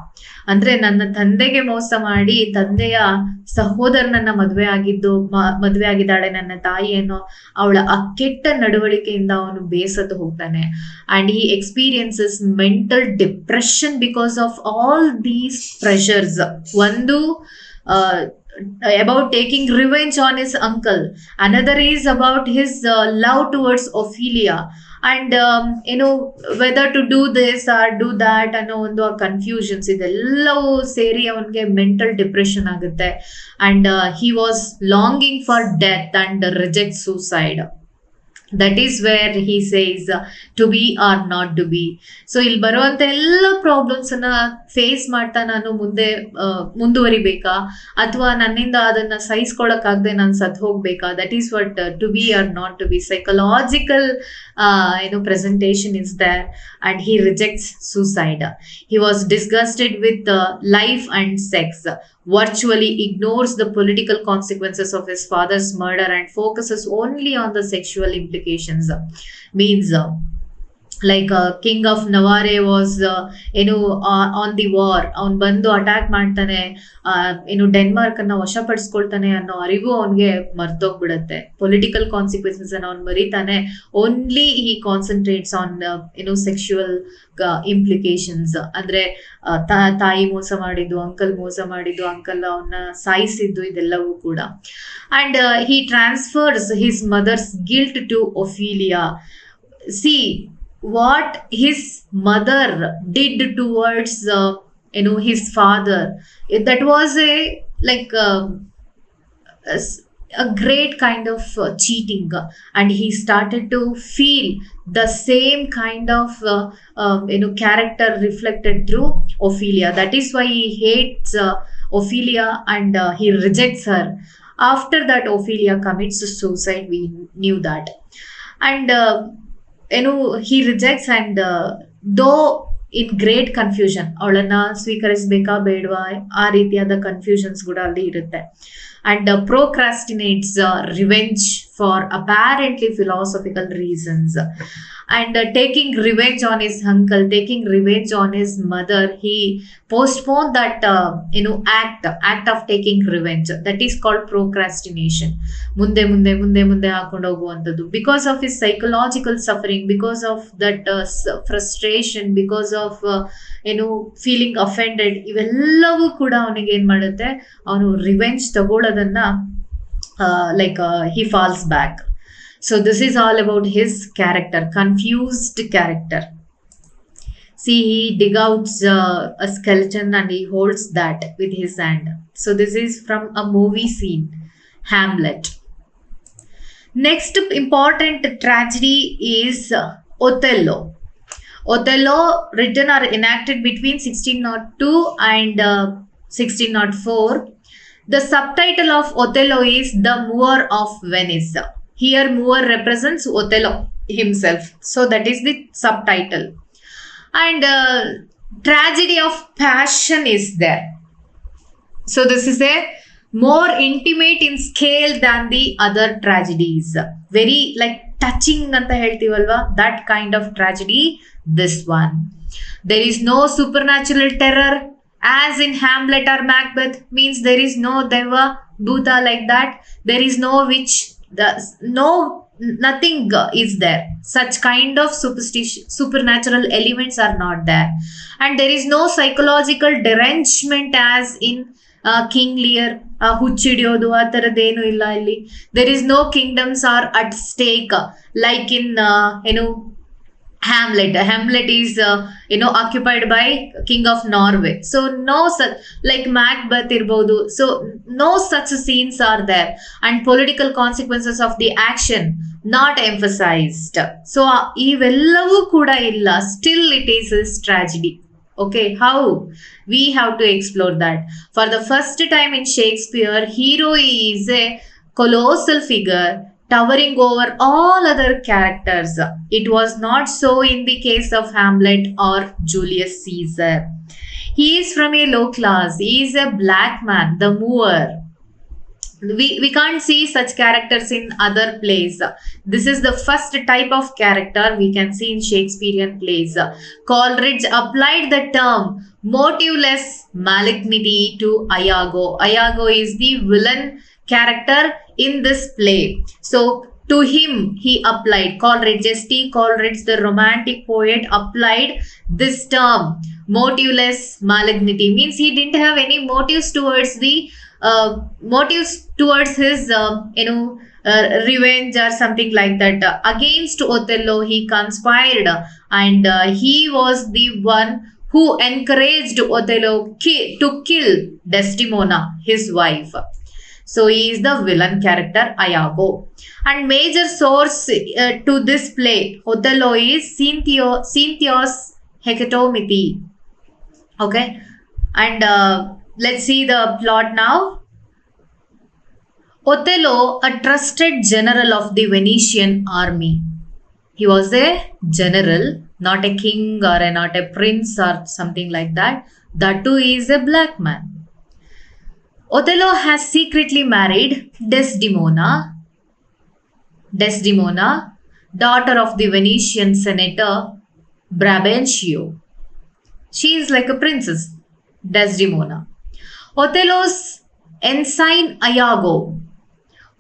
ಅಂದ್ರೆ ನನ್ನ ತಂದೆಗೆ ಮೋಸ ಮಾಡಿ ತಂದೆಯ ಸಹೋದರನನ್ನ ಮದುವೆ ಆಗಿದ್ದಾಳೆ ನನ್ನ ತಾಯಿ ಅನ್ನೋ ಅವಳ ಆ ಕೆಟ್ಟ ನಡವಳಿಕೆಯಿಂದ ಅವನು ಬೇಸತ್ತು ಹೋಗ್ತಾನೆ. And he experiences mental depression because of all these pressures. ಒಂದು about taking revenge on his uncle, another is about his love towards Ophelia, and whether to do this or do that ಅನ್ನೋ ಒಂದು confusions ಇದೆಲ್ಲವೂ ಸೇರಿ ಅವನಿಗೆ mental depression ಆಗುತ್ತೆ. And he was longing for death and reject suicide. That is where he says to be or not to be. So ಇಲ್ಲಿ ಬರುವಂತ ಎಲ್ಲ problems ಅನ್ನ ಫೇಸ್ ಮಾಡ್ತಾ ನಾನು ಮುಂದುವರಿಬೇಕಾ, ಅಥವಾ ನನ್ನಿಂದ ಅದನ್ನ ಸಹಿಸ್ಕೊಳಕ್ಕಾಗದೆ ನಾನು ಸತ್ ಹೋಗ್ಬೇಕಾ? That is what to be or not to be. Psychological presentation is there, and he rejects suicide. He was disgusted with life and sex, virtually ignores the political consequences of his father's murder and focuses only on the sexual implications. Means like king of Navarre was on the war. ಅವನ್ ಬಂದು attack ಮಾಡ್ತಾನೆ, Denmark ಅನ್ನ ವಶಪಡಿಸ್ಕೊಳ್ತಾನೆ ಅನ್ನೋ ಅರಿವು ಅವನ್ಗೆ ಮರ್ತೋಗ್ಬಿಡತ್ತೆ. Political consequences ಅನ್ನ ಅವ್ನು ಮರಿತಾನೆ. Only he concentrates on sexual implications. ಅಂದ್ರೆ ತಾಯಿ ಮೋಸ ಮಾಡಿದ್ದು, ಅಂಕಲ್ ಮೋಸ ಮಾಡಿದ್ದು, ಅಂಕಲ್ ಅವನ್ನ ಸಾಯಿಸಿದ್ದು, ಇದೆಲ್ಲವೂ ಕೂಡ. And he transfers his mother's guilt to Ophelia. See what his mother did towards his father. That was a a great kind of cheating, and he started to feel the same kind of character reflected through Ophelia. That is why he hates Ophelia, and he rejects her. After that, Ophelia commits suicide. We knew that. And he rejects, and though in great confusion, ಅವಳನ್ನ ಸ್ವೀಕರಿಸಬೇಕಾ ಬೇಡವಾ ಆ ರೀತಿಯಾದ confusions ಕೂಡ ಅಲ್ಲಿ ಇರುತ್ತೆ. And procrastinates revenge for apparently philosophical reasons. And taking revenge on his uncle, taking revenge on his mother, he postponed that act of taking revenge. That is called procrastination. ಮುಂದೆ ಮುಂದೆ ಮುಂದೆ ಮುಂದೆ ಹಾಕೊಂಡು ಹೋಗುವಂಥದ್ದು, because of his psychological suffering, because of that frustration, because of feeling offended. ಇವೆಲ್ಲವೂ ಕೂಡ ಅವನಿಗೆ ಏನ್ ಮಾಡುತ್ತೆ, ಅವನು revenge ತಗೊಳ್ಳೋದನ್ನ he falls back. So this is all about his character, confused character. See, he dig out a skeleton and he holds that with his hand. So this is from a movie scene, Hamlet. Next important tragedy is Othello. Othello, written or enacted between 1602 and 1604. The subtitle of Othello is The Moor of Venice. Here Moor represents Othello himself. So that is the subtitle. And tragedy of passion is there. So this is a more intimate in scale than the other tragedies. Very like touching anta heltivalva, that kind of tragedy, this one. There is no supernatural terror as in Hamlet or Macbeth, means there is no deva bhuta like that. There is no witch, nothing is there. Such kind of supernatural elements are not there. And there is no psychological derangement as in King Lear, ಹುಚ್ಚಿಡಿಯೋದು ಆ ಥರದ್ದೇನು ಇಲ್ಲ ಇಲ್ಲಿ. There is no kingdoms are at stake like in Hamlet. Hamlet is occupied by King of Norway. So no such, like Macbeth irbodu. So no such scenes are there, and political consequences of the action not emphasized. So ivellavu kuda illa. Still it is his tragedy. Okay, how? We have to explore that. For the first time in Shakespeare, hero is a colossal figure towering over all other characters. It was not so in the case of Hamlet or Julius Caesar. He is from a low class. He is a black man, the Moor. We can't see such characters in other plays. This is the first type of character we can see in Shakespearean plays. Coleridge applied the term motiveless malignity to Iago. Iago is the villain character in this play. So to him he applied, Coleridge, St. Coleridge, the romantic poet, applied this term motiveless malignity. Means he didn't have any motives towards his revenge or something like that. Against Othello he conspired, and he was the one who encouraged Othello to kill Desdemona, his wife. So he is the villain character, Iago. And major source to this play, Othello, is Cynthios Hecatomythi. Okay, and let's see the plot now. Othello, a trusted general of the Venetian army. He was a general, not a king or not a prince or something like that. That too is a black man. Othello has secretly married Desdemona, daughter of the Venetian senator Brabantio. She is like a princess, Desdemona. Othello's ensign Iago,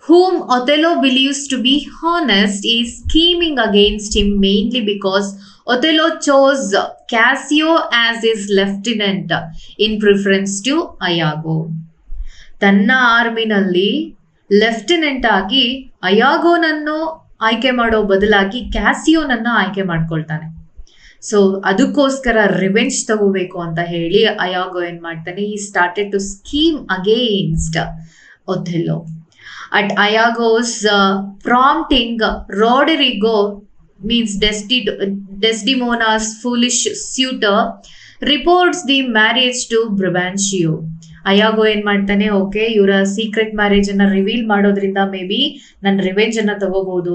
whom Othello believes to be honest, is scheming against him mainly because Othello chose Cassio as his lieutenant in preference to Iago. ತನ್ನ ಆರ್ಮಿನಲ್ಲಿ lieutenant ಆಗಿ ಅಯಾಗೋನನ್ನು ಆಯ್ಕೆ ಮಾಡೋ ಬದಲಾಗಿ ಕ್ಯಾಸಿಯೋನನ್ನ ಆಯ್ಕೆ ಮಾಡ್ಕೊಳ್ತಾನೆ. So ಅದಕ್ಕೋಸ್ಕರ revenge ತಗೋಬೇಕು ಅಂತ ಹೇಳಿ ಅಯಾಗೋ ಏನ್ ಮಾಡ್ತಾನೆ, he started to scheme against Othello. At Iago's prompting, Roderigo, means Desdemona's foolish suitor, reports the marriage to Brabantio. ಅಯಾಗೋ ಏನ್ ಮಾಡ್ತಾನೆ, ಓಕೆ ಇವರ ಸೀಕ್ರೆಟ್ ಮ್ಯಾರೇಜ್ ಅನ್ನ ರಿವೀಲ್ ಮಾಡೋದ್ರಿಂದ ಮೇ ಬಿ ನನ್ನ ರಿವೆಂಜ್ ಅನ್ನ ತಗೋಬಹುದು.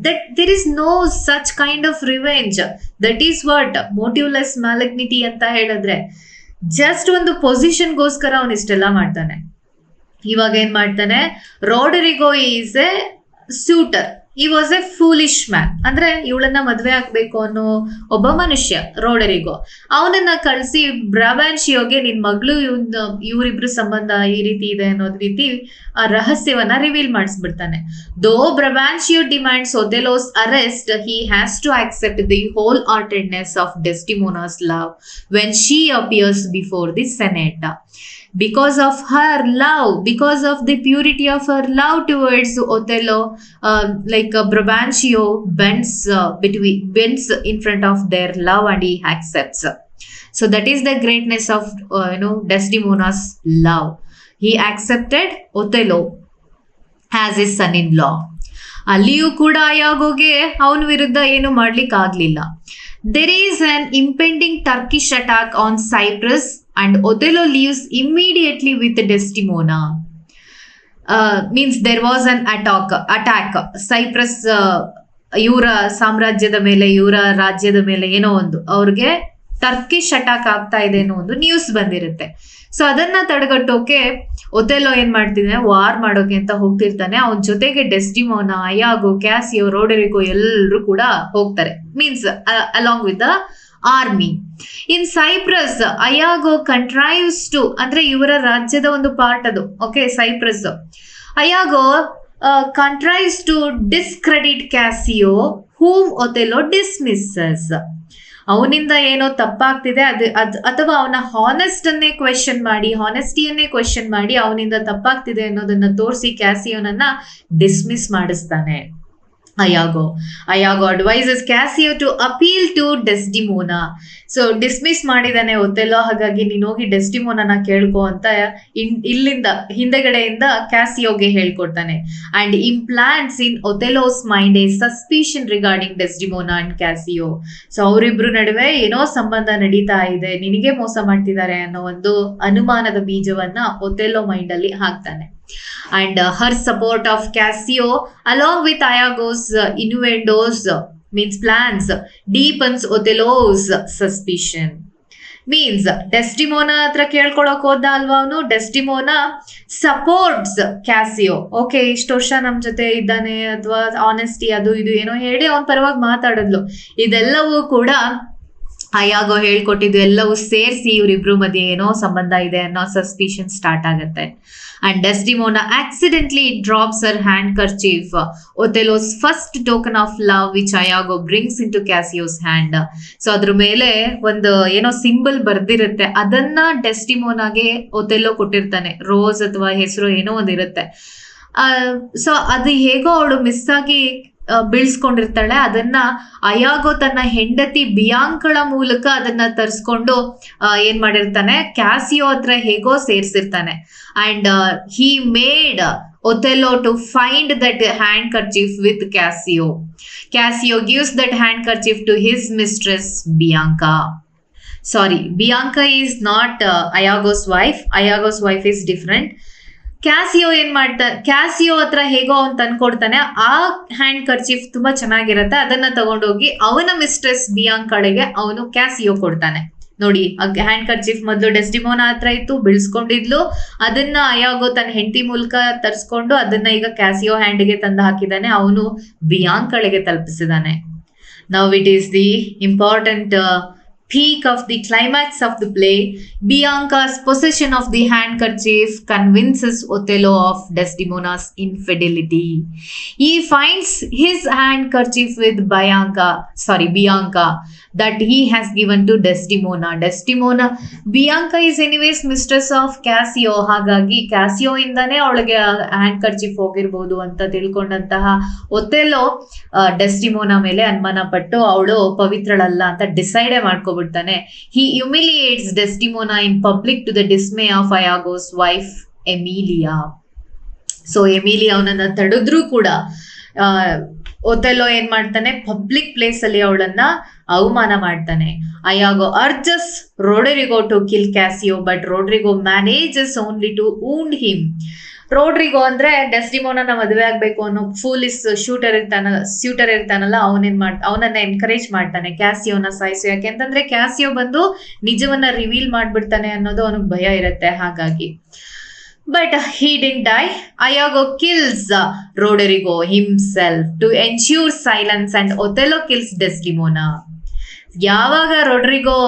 that there is no such kind of revenge. That is what motiveless malignity ಅಂತ ಹೇಳಿದ್ರೆ, ಜಸ್ಟ್ ಒಂದು ಪೊಸಿಷನ್ಗೋಸ್ಕರ ಅವನು ಇಷ್ಟೆಲ್ಲ ಮಾಡ್ತಾನೆ. ಇವಾಗ ಏನ್ ಮಾಡ್ತಾನೆ, ರೋಡರಿಗೋ ಈಸ್ ಎ ಸ್ಯೂಟರ್, ಈ ವಾಸ್ ಎ ಫೂಲಿಶ್ ಮ್ಯಾನ್. ಅಂದ್ರೆ ಇವಳನ್ನ ಮದ್ವೆ ಆಗ್ಬೇಕು ಅನ್ನೋ ಒಬ್ಬ ಮನುಷ್ಯ ರೋಡರಿಗೋ. ಅವನನ್ನ ಕಳಿಸಿ ಬ್ರಾಬಾನ್ಶಿಯೋಗೆ ನಿನ್ ಮಗಳು ಇವರಿಬ್ರು ಸಂಬಂಧ ಈ ರೀತಿ ಇದೆ ಅನ್ನೋದ್ ರೀತಿ ಆ ರಹಸ್ಯವನ್ನ ರಿವೀಲ್ ಮಾಡಿಸ್ಬಿಡ್ತಾನೆ. Though Brabantio demands Othello's arrest, he has to accept the wholeheartedness of Desdemona's love when she appears before the Senate. Because of her love, because of the purity of her love towards Othello, Brabantio bends in front of their love and he accepts. So that is the greatness of Desdemona's love. He accepted Othello as his son-in-law. ಅಲ್ಲಿಯೂ ಕೂಡ ಅಯಾಗೋಗೆ ಅವನ ವಿರುದ್ಧ ಏನು ಮಾಡ್ಲಿಕ್ಕೆ ಆಗ್ಲಿಲ್ಲ. There is an impending Turkish attack on Cyprus and Othello leaves immediately with Desdemona. Means there was an attack. Cyprus ಇವರ ಸಾಮ್ರಾಜ್ಯದ ಮೇಲೆ, ಇವರ ರಾಜ್ಯದ ಮೇಲೆ ಏನೋ ಒಂದು ಅವ್ರಿಗೆ ಟರ್ಕಿಶ್ ಅಟ್ಯಾಕ್ ಆಗ್ತಾ ಇದೆ ಅನ್ನೋ ಒಂದು ನ್ಯೂಸ್ ಬಂದಿರುತ್ತೆ. ಸೊ ಅದನ್ನ ತಡೆಗಟ್ಟೋಕೆ ಒಥೆಲ್ಲೋ ಏನ್ ಮಾಡ್ತಿದ್ದಾನೆ, ವಾರ್ ಮಾಡೋಕೆ ಅಂತ ಹೋಗ್ತಿರ್ತಾನೆ. ಅವನ ಜೊತೆಗೆ ಡೆಸ್ಡಿಮೋನಾ, ಅಯಾಗೋ, ಕ್ಯಾಸಿಯೋ, ರೋಡೆರಿಗೋ ಎಲ್ಲರೂ ಕೂಡ ಹೋಗ್ತಾರೆ. Means along with the army. In Cyprus Iago contrives to, ಅಂದ್ರೆ ಇವರ ರಾಜ್ಯದ ಒಂದು ಪಾರ್ಟ್ ಅದು, okay Cyprus. Iago contrives to discredit Cassio whom Othello dismisses. ಅವನಿಂದ ಏನೋ ತಪ್ಪಾಗ್ತಿದೆ ಅಥವಾ ಅವನ ಹಾನೆಸ್ಟಿಯನ್ನೇ ಕ್ವೆಶನ್ ಮಾಡಿ ಅವನಿಂದ ತಪ್ಪಾಗ್ತಿದೆ ಅನ್ನೋದನ್ನ ತೋರಿಸಿ ಕ್ಯಾಸಿಯೋನನ್ನ ಡಿಸ್ಮಿಸ್ ಮಾಡಿಸ್ತಾನೆ Iago advises Cassio to appeal to Desdemona. So dismiss ಮಾಡಿದಾನೆ ಒಥೆಲ್ಲೋ, ಹಾಗಾಗಿ ನೀನು ಹೋಗಿ ಡೆಸ್ಡಿಮೋನಾನ ಕೇಳ್ಕೊ ಅಂತ ಇಲ್ಲಿಂದ ಹಿಂದೆಗಡೆಯಿಂದ ಕ್ಯಾಸಿಯೋಗೆ ಹೇಳ್ಕೊಡ್ತಾನೆ. And implants in Othello's mind a suspicion regarding Desdemona and Cassio. So ಅವರಿಬ್ರು ನಡುವೆ ಏನೋ ಸಂಬಂಧ ನಡೀತಾ ಇದೆ, ನಿನಗೆ ಮೋಸ ಮಾಡ್ತಿದ್ದಾರೆ ಅನ್ನೋ ಒಂದು ಅನುಮಾನದ ಬೀಜವನ್ನ ಒಥೆಲ್ಲೋ ಮೈಂಡ್ ಅಲ್ಲಿ ಹಾಕ್ತಾನೆ. And her support of Cassio along with Iago's innuendos, means plans, deepens Othello's suspicion. Means ಡೆಸ್ಡಿಮೋನಾ ಹತ್ರ ಕೇಳ್ಕೊಳಕ್ ಹೋದ ಅಲ್ವಾ ಅವನು, ಡೆಸ್ಡಿಮೋನಾ ಸಪೋರ್ಟ್ಸ್ ಕ್ಯಾಸಿಯೋ. ಓಕೆ ಇಷ್ಟು ವರ್ಷ ನಮ್ ಜೊತೆ ಇದ್ದಾನೆ ಅಥವಾ ಆನೆಸ್ಟಿ ಅದು ಇದು ಏನೋ ಹೇಳಿ ಅವನ ಪರವಾಗಿ ಮಾತಾಡಿದ್ಲು. ಇದೆಲ್ಲವೂ ಕೂಡ ಅಯಾಗೋ ಹೇಳ್ಕೊಟ್ಟಿದ್ದು ಎಲ್ಲವೂ ಸೇರಿಸಿ ಇವರಿಬ್ರು ಮಧ್ಯೆ ಏನೋ ಸಂಬಂಧ ಇದೆ ಅನ್ನೋ ಸಸ್ಪಿಷನ್ ಸ್ಟಾರ್ಟ್ ಆಗುತ್ತೆ. And Desdemona accidentally drops her handkerchief, Othello's first token of love, which Iago brings into Cassio's hand. So ಅದ್ರ ಮೇಲೆ ಒಂದು ಏನೋ ಸಿಂಬಲ್ ಬರ್ದಿರುತ್ತೆ, ಅದನ್ನ ಡೆಸ್ಡಿಮೋನಾಗೆ ಒಥೆಲ್ಲೋ ಕೊಟ್ಟಿರ್ತಾನೆ. ರೋಸ್ ಅಥವಾ ಹೆಸರು ಏನೋ ಒಂದಿರುತ್ತೆ. ಸೊ ಅದು ಹೇಗೋ ಅವಳು ಮಿಸ್ ಆಗಿ ಬೀಳ್ಸ್ಕೊಂಡಿರ್ತಾಳೆ. ಅದನ್ನ ಅಯಾಗೋ ತನ್ನ ಹೆಂಡತಿ ಬಿಯಾಂಕಳ ಮೂಲಕ ಅದನ್ನ ತರಿಸ್ಕೊಂಡು ಏನ್ ಮಾಡಿರ್ತಾನೆ, ಕ್ಯಾಸಿಯೋ ಹತ್ರ ಹೇಗೋ ಸೇರ್ಸಿರ್ತಾನೆ. And he made Othello to find that handkerchief with Cassio. Cassio gives that handkerchief to his mistress Bianca. Sorry, Bianca is not Iago's wife. Iago's wife is different. Cassio ಏನ್ ಕ್ಯಾಸಿಯೋ ಹತ್ರ ಹೇಗೋ ಅವ್ನು ತಂದ್ಕೊಡ್ತಾನೆ. ಆ hand kerchief ತುಂಬಾ ಚೆನ್ನಾಗಿರತ್ತೆ, ಅದನ್ನ ತಗೊಂಡೋಗಿ ಅವನ ಮಿಸ್ಟ್ರೆಸ್ ಬಿಯಾಂಕಳಿಗೆ ಅವನು ಕ್ಯಾಸಿಯೋ ಕೊಡ್ತಾನೆ. ನೋಡಿ, ಹ್ಯಾಂಡ್ ಕರ್ಚೀಫ್ ಮೊದಲು ಡೆಸ್ಡಿಮೋನಾ ಹತ್ರ ಇತ್ತು, ಬಿಳಿಸ್ಕೊಂಡಿದ್ಲು. ಅದನ್ನ ಅಯಾಗೋ ತನ್ನ ಹೆಂಡತಿ ಮೂಲಕ ತರಿಸ್ಕೊಂಡು ಅದನ್ನ ಈಗ ಕ್ಯಾಸಿಯೋ ಹ್ಯಾಂಡ್ಗೆ ತಂದು ಹಾಕಿದಾನೆ, ಅವನು ಬಿಯಾಂಕಳಿಗೆ ತಲುಪಿಸಿದಾನೆ. Now it is the important peak of the climax of the play. Bianca's possession of the handkerchief convinces Othello of Desdemona's infidelity. He finds his handkerchief with Bianca that he has given to Desdemona. Bianca is anyways mistress of Cassio. ಹಾಗಾಗಿ casino ಇಂದಾನೆ ಅವಳಿಗೆ hand kerchief ಹೋಗಿರ್ಬೋದು ಅಂತ ತಿಳ್ಕೊಂಡಂತಹ ಒಥೆಲ್ಲೋ ಡೆಸ್ಡಿಮೋನಾ ಮೇಲೆ ಅನುಮಾನ ಪಟ್ಟು ಅವಳು ಪವಿತ್ರಳಲ್ಲ ಅಂತ ಡಿಸೈಡೇ ಮಾಡ್ಕೊಬಿಡ್ತಾನೆ. He humiliates Desdemona in public to the dismay of Iago's wife Emilia. So Emily ಅವನನ್ನ ತಡೆದ್ರೂ ಕೂಡ ಒಥೆಲೋ ಏನ್ ಮಾಡ್ತಾನೆ, ಪಬ್ಲಿಕ್ ಪ್ಲೇಸ್ ಅಲ್ಲಿ ಅವಳನ್ನ ಅವಮಾನ ಮಾಡ್ತಾನೆ. Iago urges Roderigo to kill Cassio, but Roderigo manages only to wound him. Roderigo ಅಂದ್ರೆ ಡೆಸ್ಡಿಮೋನನ ಮದುವೆ ಆಗ್ಬೇಕು ಅನ್ನೋ ಫೂಲಿಸ್ ಸ್ಯೂಟರ್ ಇರ್ತಾನಲ್ಲ, ಅವನನ್ನ ಎನ್ಕರೇಜ್ ಮಾಡ್ತಾನೆ ಕ್ಯಾಸಿಯೋನ ಸಾಯಿಸು. ಯಾಕೆಂತಂದ್ರೆ ಕ್ಯಾಸಿಯೋ ಬಂದು ನಿಜವನ್ನ ರಿವೀಲ್ ಮಾಡ್ಬಿಡ್ತಾನೆ ಅನ್ನೋದು ಅವನಿಗೆ ಭಯ ಇರುತ್ತೆ. ಹಾಗಾಗಿ but he didn't die. Iago kills Roderigo himself to ensure silence, and Othello kills Desdemona. ಯಾವಾಗ ರೊಡ್ರಿಗೋ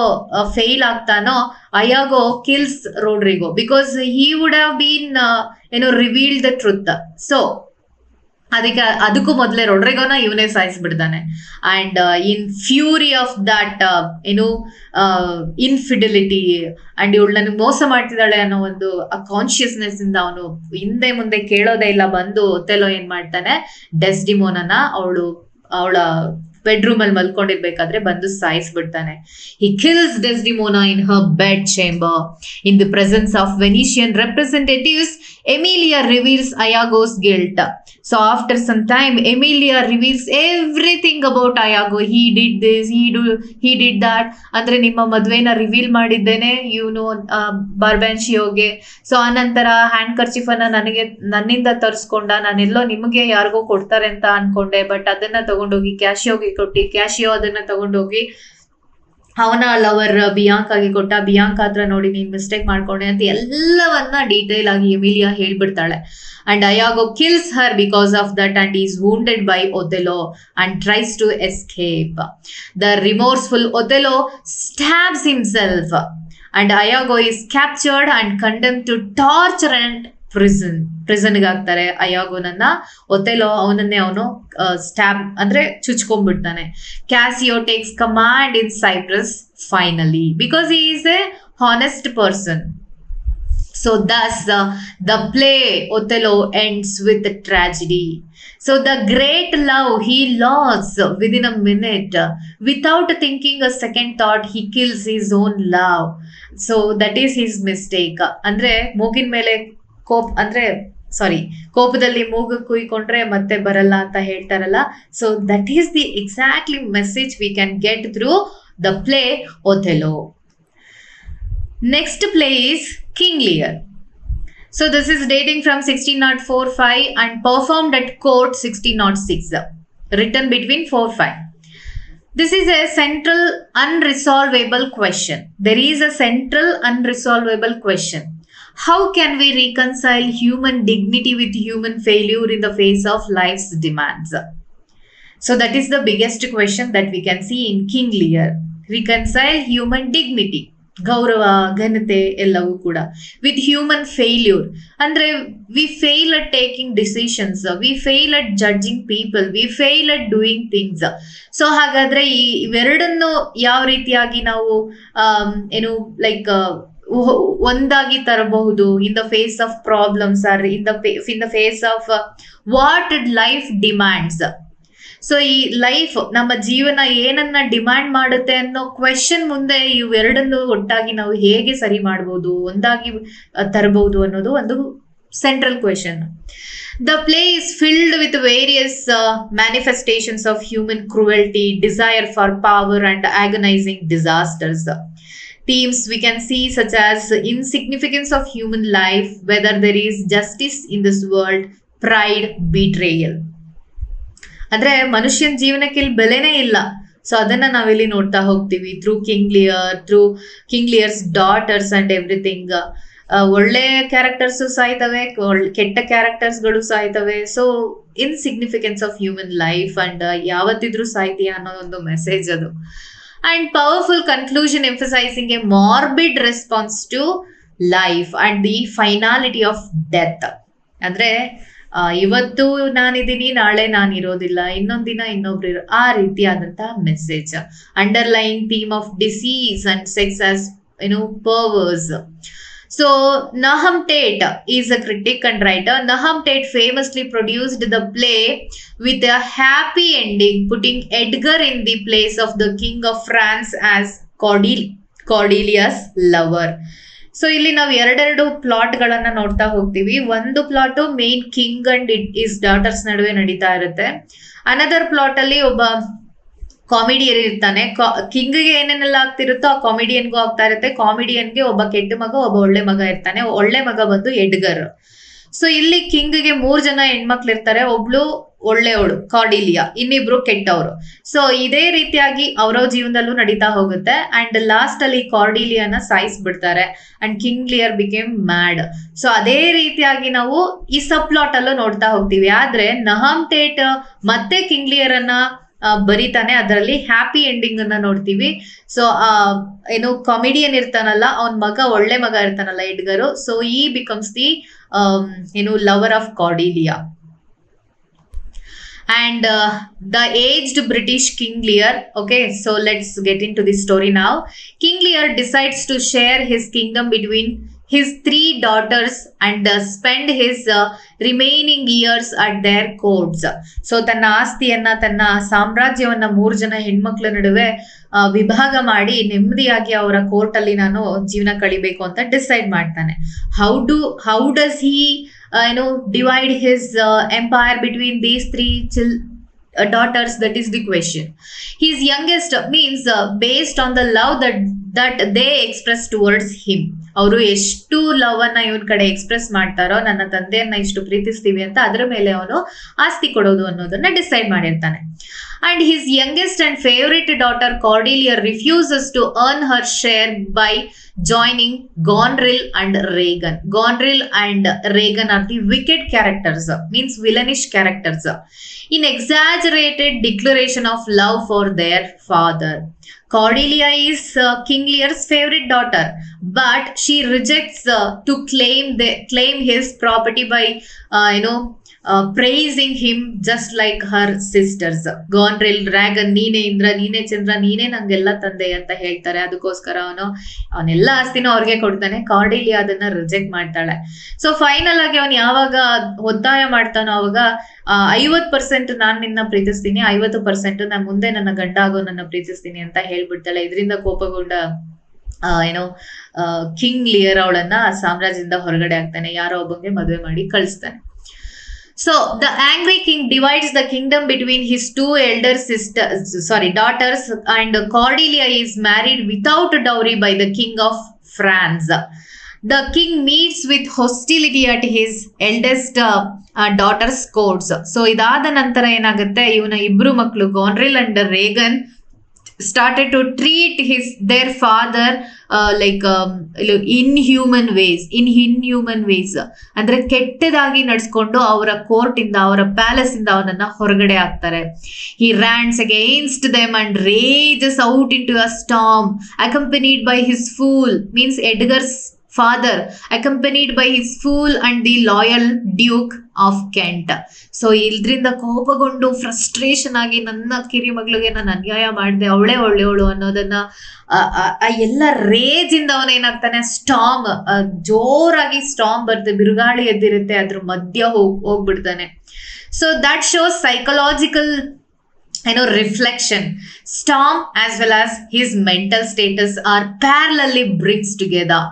ಫೇಲ್ ಆಗ್ತಾನೋ, Iago kills Roderigo because he would have been revealed the truth. So ಅದಕ್ಕೂ ಮೊದಲೇ ರೊಡ್ರಿಗೋನ ಇವನೇ ಸಾಯಿಸ್ಬಿಡ್ತಾನೆ. And in fury of that infidelity and ಇವಳು ನನಗೆ ಮೋಸ ಮಾಡ್ತಿದ್ದಾಳೆ ಅನ್ನೋ ಒಂದು ಕಾನ್ಶಿಯಸ್ನೆಸ್ ಇಂದ ಅವನು ಹಿಂದೆ ಮುಂದೆ ಕೇಳೋದೇ ಇಲ್ಲ, ಬಂದು ಒಥೆಲೋ ಏನ್ ಮಾಡ್ತಾನೆ, ಡೆಸ್ಡಿಮೋನನ ಅವಳ ಬೆಡ್ರೂಮ್ ಅಲ್ಲಿ ಮಲ್ಕೊಂಡಿರ್ಬೇಕಾದ್ರೆ ಬಂದು ಸಾಯಿಸ್ಬಿಡ್ತಾನೆ. He kills Desdemona in her bed chamber in the presence of Venetian representatives. Emilia reveals Iago's guilt. So after some time, Emilia reveals everything about Iago. He did this, he did that. ಅಂದ್ರೆ ನಿಮ್ಮ ಮದ್ವೆನ reveal ಮಾಡಿದ್ದೇನೆ ಇವನು ಬಾರ್ಬೆನ್ಶಿಯೋಗೆ. So ಆನಂತರ hand kerchief ಅನ್ನ ನನ್ನಿಂದ ತರಿಸ್ಕೊಂಡ, ನಾನೆಲ್ಲೋ ನಿಮಗೆ ಯಾರಿಗೋ ಕೊಡ್ತಾರೆ ಅಂತ ಅನ್ಕೊಂಡೆ, ಬಟ್ ಅದನ್ನ ತಗೊಂಡೋಗಿ ಕ್ಯಾಶಿಯೋಗೆ ಕೊಟ್ಟು, ಕ್ಯಾಶಿಯೋ ಅದನ್ನ ತಗೊಂಡೋಗಿ ಅವನ ಲವರ್ ಬಿಯಾಂಕಾಗಿ ಕೊಟ್ಟ. ಬಿಯಾಂಕಾ ಹತ್ರ ನೋಡಿ ನೀನ್ ಮಿಸ್ಟೇಕ್ ಮಾಡ್ಕೊಂಡೆ ಅಂತ ಎಲ್ಲವನ್ನ ಡೀಟೇಲ್ ಆಗಿ ಎಮಿಲಿಯಾ ಹೇಳ್ಬಿಡ್ತಾಳೆ. And Iago kills her because of that and is wounded by Othello and tries to escape. The remorseful Othello stabs himself and Iago is captured and condemned to torture and ಪ್ರಿಸನ್ಗೆ ಹಾಕ್ತಾರೆ ಅಯಾಗೋನನ್ನ. Othello ಅವನನ್ನೇ ಅವನು stab ಅಂದ್ರೆ ಚುಚ್ಕೊಂಡ್ಬಿಡ್ತಾನೆ. Cassio takes command in Cyprus finally because he is a honest person. So thus the play Othello ends with a tragedy. So the great love he lost within a minute. Without thinking a second thought, he kills his own love. So that is his mistake. ಅಂದ್ರೆ ಮೂಗಿನ ಮೇಲೆ ಕೋಪದಲ್ಲಿ ಮೂಗು ಕುಯ್ಕೊಂಡ್ರೆ ಮತ್ತೆ ಬರಲ್ಲ ಅಂತ ಹೇಳ್ತಾರಲ್ಲ. So that is the exactly message we can get through the play Othello. Next play is King Lear. So this is dating from 1604-5 and performed at court 1606, written between 4-5. This is a central unresolvable question. There is a central unresolvable question. How can we reconcile human dignity with human failure in the face of life's demands? So that is the biggest question that we can see in King Lear. Reconcile human dignity, ಗೌರವ, ಘನತೆ ಎಲ್ಲವೂ ಕೂಡ with human failure. ಅಂದ್ರೆ we fail at taking decisions, we fail at judging people, we fail at doing things. So ಹಾಗಾದ್ರೆ ಇವೆರಡನ್ನು ಯಾವ ರೀತಿಯಾಗಿ ನಾವು ಒಂದಾಗಿ ತರಬಹುದು in the face of problems or in the face of what life demands. So ಈ life, ನಮ್ಮ ಜೀವನ ಏನನ್ನ ಡಿಮ್ಯಾಂಡ್ ಮಾಡುತ್ತೆ ಅನ್ನೋ ಕ್ವೆಶನ್ ಮುಂದೆ ಇವೆರಡನ್ನು ಒಟ್ಟಾಗಿ ನಾವು ಹೇಗೆ ಸರಿ ಮಾಡ್ಬೋದು, ಒಂದಾಗಿ ತರಬಹುದು ಅನ್ನೋದು ಒಂದು central question. The play is filled with various manifestations of human cruelty, desire for power and agonizing disasters. Themes we can see such as insignificance of human life, whether there is justice in this world, pride, betrayal. ಅಂದ್ರೆ ಮನುಷ್ಯನ ಜೀವನಕ್ಕೆ ಇಲ್ಲಿ ಬೆಲೆನೇ ಇಲ್ಲ. So ಅದನ್ನ ನಾವಿಲ್ಲಿ ನೋಡ್ತಾ ಹೋಗ್ತೀವಿ through King Lear's daughters and everything. ಒಳ್ಳೆ ಕ್ಯಾರೆಕ್ಟರ್ಸ್ ಸಾಯ್ತವೆ, ಕೆಟ್ಟ ಕ್ಯಾರೆಕ್ಟರ್ಸ್ಗಳು ಸಾಯ್ತವೆ. So insignificance of human life and ಯಾವತ್ತಿದ್ರೂ ಸಾಯ್ತೀಯ ಅನ್ನೋ ಒಂದು ಮೆಸೇಜ್ ಅದು. And powerful conclusion emphasizing a morbid response to life and the finality of death. ಅಂದ್ರೆ ಇವತ್ತು ನಾನಿದ್ದೀನಿ, ನಾಳೆ ನಾನಿರೋದಿಲ್ಲ, ಇನ್ನೊಂದಿನ ಇನ್ನೊಬ್ರು, ಆ ರೀತಿಯಾದಂತಹ message. Underline theme of disease and sex as perverse. So Nahum Tate is a critic and writer. Nahum Tate famously produced the play with a happy ending, putting Edgar in the place of the King of France as Cordelia's lover. So ಇಲ್ಲಿ ನಾವು ಎರಡೆರಡು plot ಗಳನ್ನ ನೋಡ್ತಾ ಹೋಗ್ತೀವಿ. ಒಂದು plot main king and is daughters ನಡುವೆ ನಡೀತಾ ಇರುತ್ತೆ. ಅನದರ್ ಪ್ಲಾಟ್ ಅಲ್ಲಿ ಒಬ್ಬ ಕಾಮಿಡಿಯನ್ ಇರ್ತಾನೆ. ಕಿಂಗ್ಗೆ ಏನೇನೆಲ್ಲ ಆಗ್ತಿರುತ್ತೋ ಆ ಕಾಮಿಡಿಯನ್ಗೂ ಆಗ್ತಾ ಇರುತ್ತೆ. ಕಾಮಿಡಿಯನ್ಗೆ ಒಬ್ಬ ಕೆಟ್ಟ ಮಗ, ಒಬ್ಬ ಒಳ್ಳೆ ಮಗ ಇರ್ತಾನೆ. ಒಳ್ಳೆ ಮಗ ಬಂದು ಎಡ್ಗರ್. ಸೊ ಇಲ್ಲಿ ಕಿಂಗ್ಗೆ 3 ಜನ ಹೆಣ್ಮಕ್ಳು ಇರ್ತಾರೆ. ಒಬ್ಳು ಒಳ್ಳೆಯವಳು ಕಾರ್ಡಿಲಿಯಾ, ಇನ್ನಿಬ್ರು ಕೆಟ್ಟವರು. ಸೊ ಇದೇ ರೀತಿಯಾಗಿ ಅವರ ಜೀವನದಲ್ಲೂ ನಡೀತಾ ಹೋಗುತ್ತೆ. ಅಂಡ್ ಲಾಸ್ಟ್ ಅಲ್ಲಿ ಕಾರ್ಡಿಲಿಯಾನ ಸಾಯಿಸ್ಬಿಡ್ತಾರೆ. And King Lear became mad. So ಅದೇ ರೀತಿಯಾಗಿ ನಾವು ಈ ಸಬ್ ಪ್ಲಾಟ್ ಅಲ್ಲೂ ನೋಡ್ತಾ ಹೋಗ್ತೀವಿ. ಆದ್ರೆ ನಹಮ್ ಟೇಟ್ ಮತ್ತೆ ಕಿಂಗ್ ಲಿಯರ್ ಅನ್ನ ಬರೀತಾನೆ. ಅದರಲ್ಲಿ ಹ್ಯಾಪಿ ಎಂಡಿಂಗ್ ಅನ್ನ ನೋಡ್ತೀವಿ. ಸೊ ಏನು ಕಾಮಿಡಿಯನ್ ಇರ್ತಾನಲ್ಲ, ಅವನ್ ಮಗ ಒಳ್ಳೆ ಮಗ ಇರ್ತಾನಲ್ಲ Edgar. So he becomes the ಏನು lover of Cordelia. And the aged British King Lear. Okay, so let's get into this story now. King Lear decides to share his kingdom between his 3 daughters and spend his remaining years at their courts. So ತನ್ನ ಆಸ್ತಿಯನ್ನ, ತನ್ನ ಸಾಮ್ರಾಜ್ಯವನ್ನ 3 ಜನ ಹೆಣ್ಮಕ್ಳ ನಡುವೆ ವಿಭಾಗ ಮಾಡಿ ನೆಮ್ಮದಿಯಾಗಿ ಅವರ ಕೋರ್ಟ್ ಅಲ್ಲಿ ನಾನು ಜೀವನ ಕಳಿಬೇಕು ಅಂತ ಡಿಸೈಡ್ ಮಾಡ್ತಾನೆ. How does he divide his empire between these 3 daughters? That is the question. His youngest means based on the love that they express towards him. ಅವರು ಎಷ್ಟು ಲವ್ ಅನ್ನ ಇವನ್ ಕಡೆ ಎಕ್ಸ್ಪ್ರೆಸ್ ಮಾಡ್ತಾರೋ, ನನ್ನ ತಂದೆಯನ್ನ ಇಷ್ಟು ಪ್ರೀತಿಸ್ತೀವಿ ಅಂತ ಅದರ ಮೇಲೆ ಅವನು ಆಸ್ತಿ ಕೊಡೋದು ಅನ್ನೋದನ್ನ ಡಿಸೈಡ್ ಮಾಡಿರ್ತಾನೆ. And his youngest and favorite daughter Cordelia refuses to earn her share by joining Gonril and Regan. Gonril and Regan are the wicked characters, means villainish characters, in exaggerated declaration of love for their father. Cordelia is King Lear's favorite daughter, but she rejects to claim his property by praising him just like her sisters. Goneril, dragon, ನೀನೇ ಇಂದ್ರ, ನೀನೇ ಚಂದ್ರ, ನೀನೇ ನಂಗೆಲ್ಲ ತಂದೆ ಅಂತ ಹೇಳ್ತಾರೆ. ಅದಕ್ಕೋಸ್ಕರ ಅವನೆಲ್ಲ ಆಸ್ತಿನೂ ಅವ್ರಿಗೆ ಕೊಡ್ತಾನೆ. ಕಾರ್ಡಿಲಿಯಾ ಅದನ್ನ ರಿಜೆಕ್ಟ್ ಮಾಡ್ತಾಳೆ. ಸೊ ಫೈನಲ್ ಆಗಿ ಅವನು ಯಾವಾಗ ಒತ್ತಾಯ ಮಾಡ್ತಾನೋ ಅವಾಗ 50% ನಾನ್ ನಿನ್ನ ಪ್ರೀತಿಸ್ತೀನಿ, 50% ನಾನು ಮುಂದೆ ನನ್ನ ಗಂಡ ಆಗೋ ನನ್ನ ಪ್ರೀತಿಸ್ತೀನಿ ಅಂತ ಹೇಳ್ಬಿಡ್ತಾಳೆ. ಇದರಿಂದ ಕೋಪಗೊಂಡ ಕಿಂಗ್ ಲಿಯರ್ ಅವಳನ್ನ ಸಾಮ್ರಾಜ್ಯದಿಂದ ಹೊರಗಡೆ ಆಗ್ತಾನೆ. ಯಾರೋ ಒಬ್ಬಂಗೆ ಮದುವೆ ಮಾಡಿ ಕಳಿಸ್ತಾನೆ. So the angry king divides the kingdom between his 2 elder daughters, and Cordelia is married without dowry by the king of France. The king meets with hostility at his eldest daughter's courts. So ಇದಾದ ನಂತರ ಏನಾಗುತ್ತೆ, ಇವನ ಇಬ್ರು ಮಕ್ಕಳು Goneril and Regan started to treat their father inhuman ways. ಅಂದ್ರೆ ಕೆಟ್ಟದಾಗಿ ನಡ್ಸ್ಕೊಂಡು ಅವರ ಕೋರ್ಟ್ ಇಂದ, ಅವರ ಪ್ಯಾಲೇಸ್ ಇಂದ ಅವನನ್ನ ಹೊರಗಡೆ ಹಾಕ್ತಾರೆ. He rants against them and rages out into a storm, accompanied by his fool, means Edgar's father, accompanied by his fool and the loyal Duke of Kent. So ಇದ್ರಿಂದ ಕೋಪಗೊಂಡು ಫ್ರಸ್ಟ್ರೇಷನ್ ಆಗಿ, ನನ್ನ ಕಿರಿ ಮಗಳಿಗೆ ನಾನು ಅನ್ಯಾಯ ಮಾಡಿದೆ, ಅವಳೇ ಒಳ್ಳೆಯವಳು ಅನ್ನೋದನ್ನ ಎಲ್ಲ ರೇಜ್ ಇಂದ ಅವನೇನಾಗ್ತಾನೆ, ಸ್ಟಾಮ್, ಜೋರಾಗಿ ಸ್ಟಾಮ್ ಬರುತ್ತೆ, ಬಿರುಗಾಳಿ ಎದ್ದಿರುತ್ತೆ, ಅದ್ರ ಮಧ್ಯ ಹೋಗ್ಬಿಡ್ತಾನೆ. So that shows psychological reflection. Storm as well as his mental status are parallelly brings together.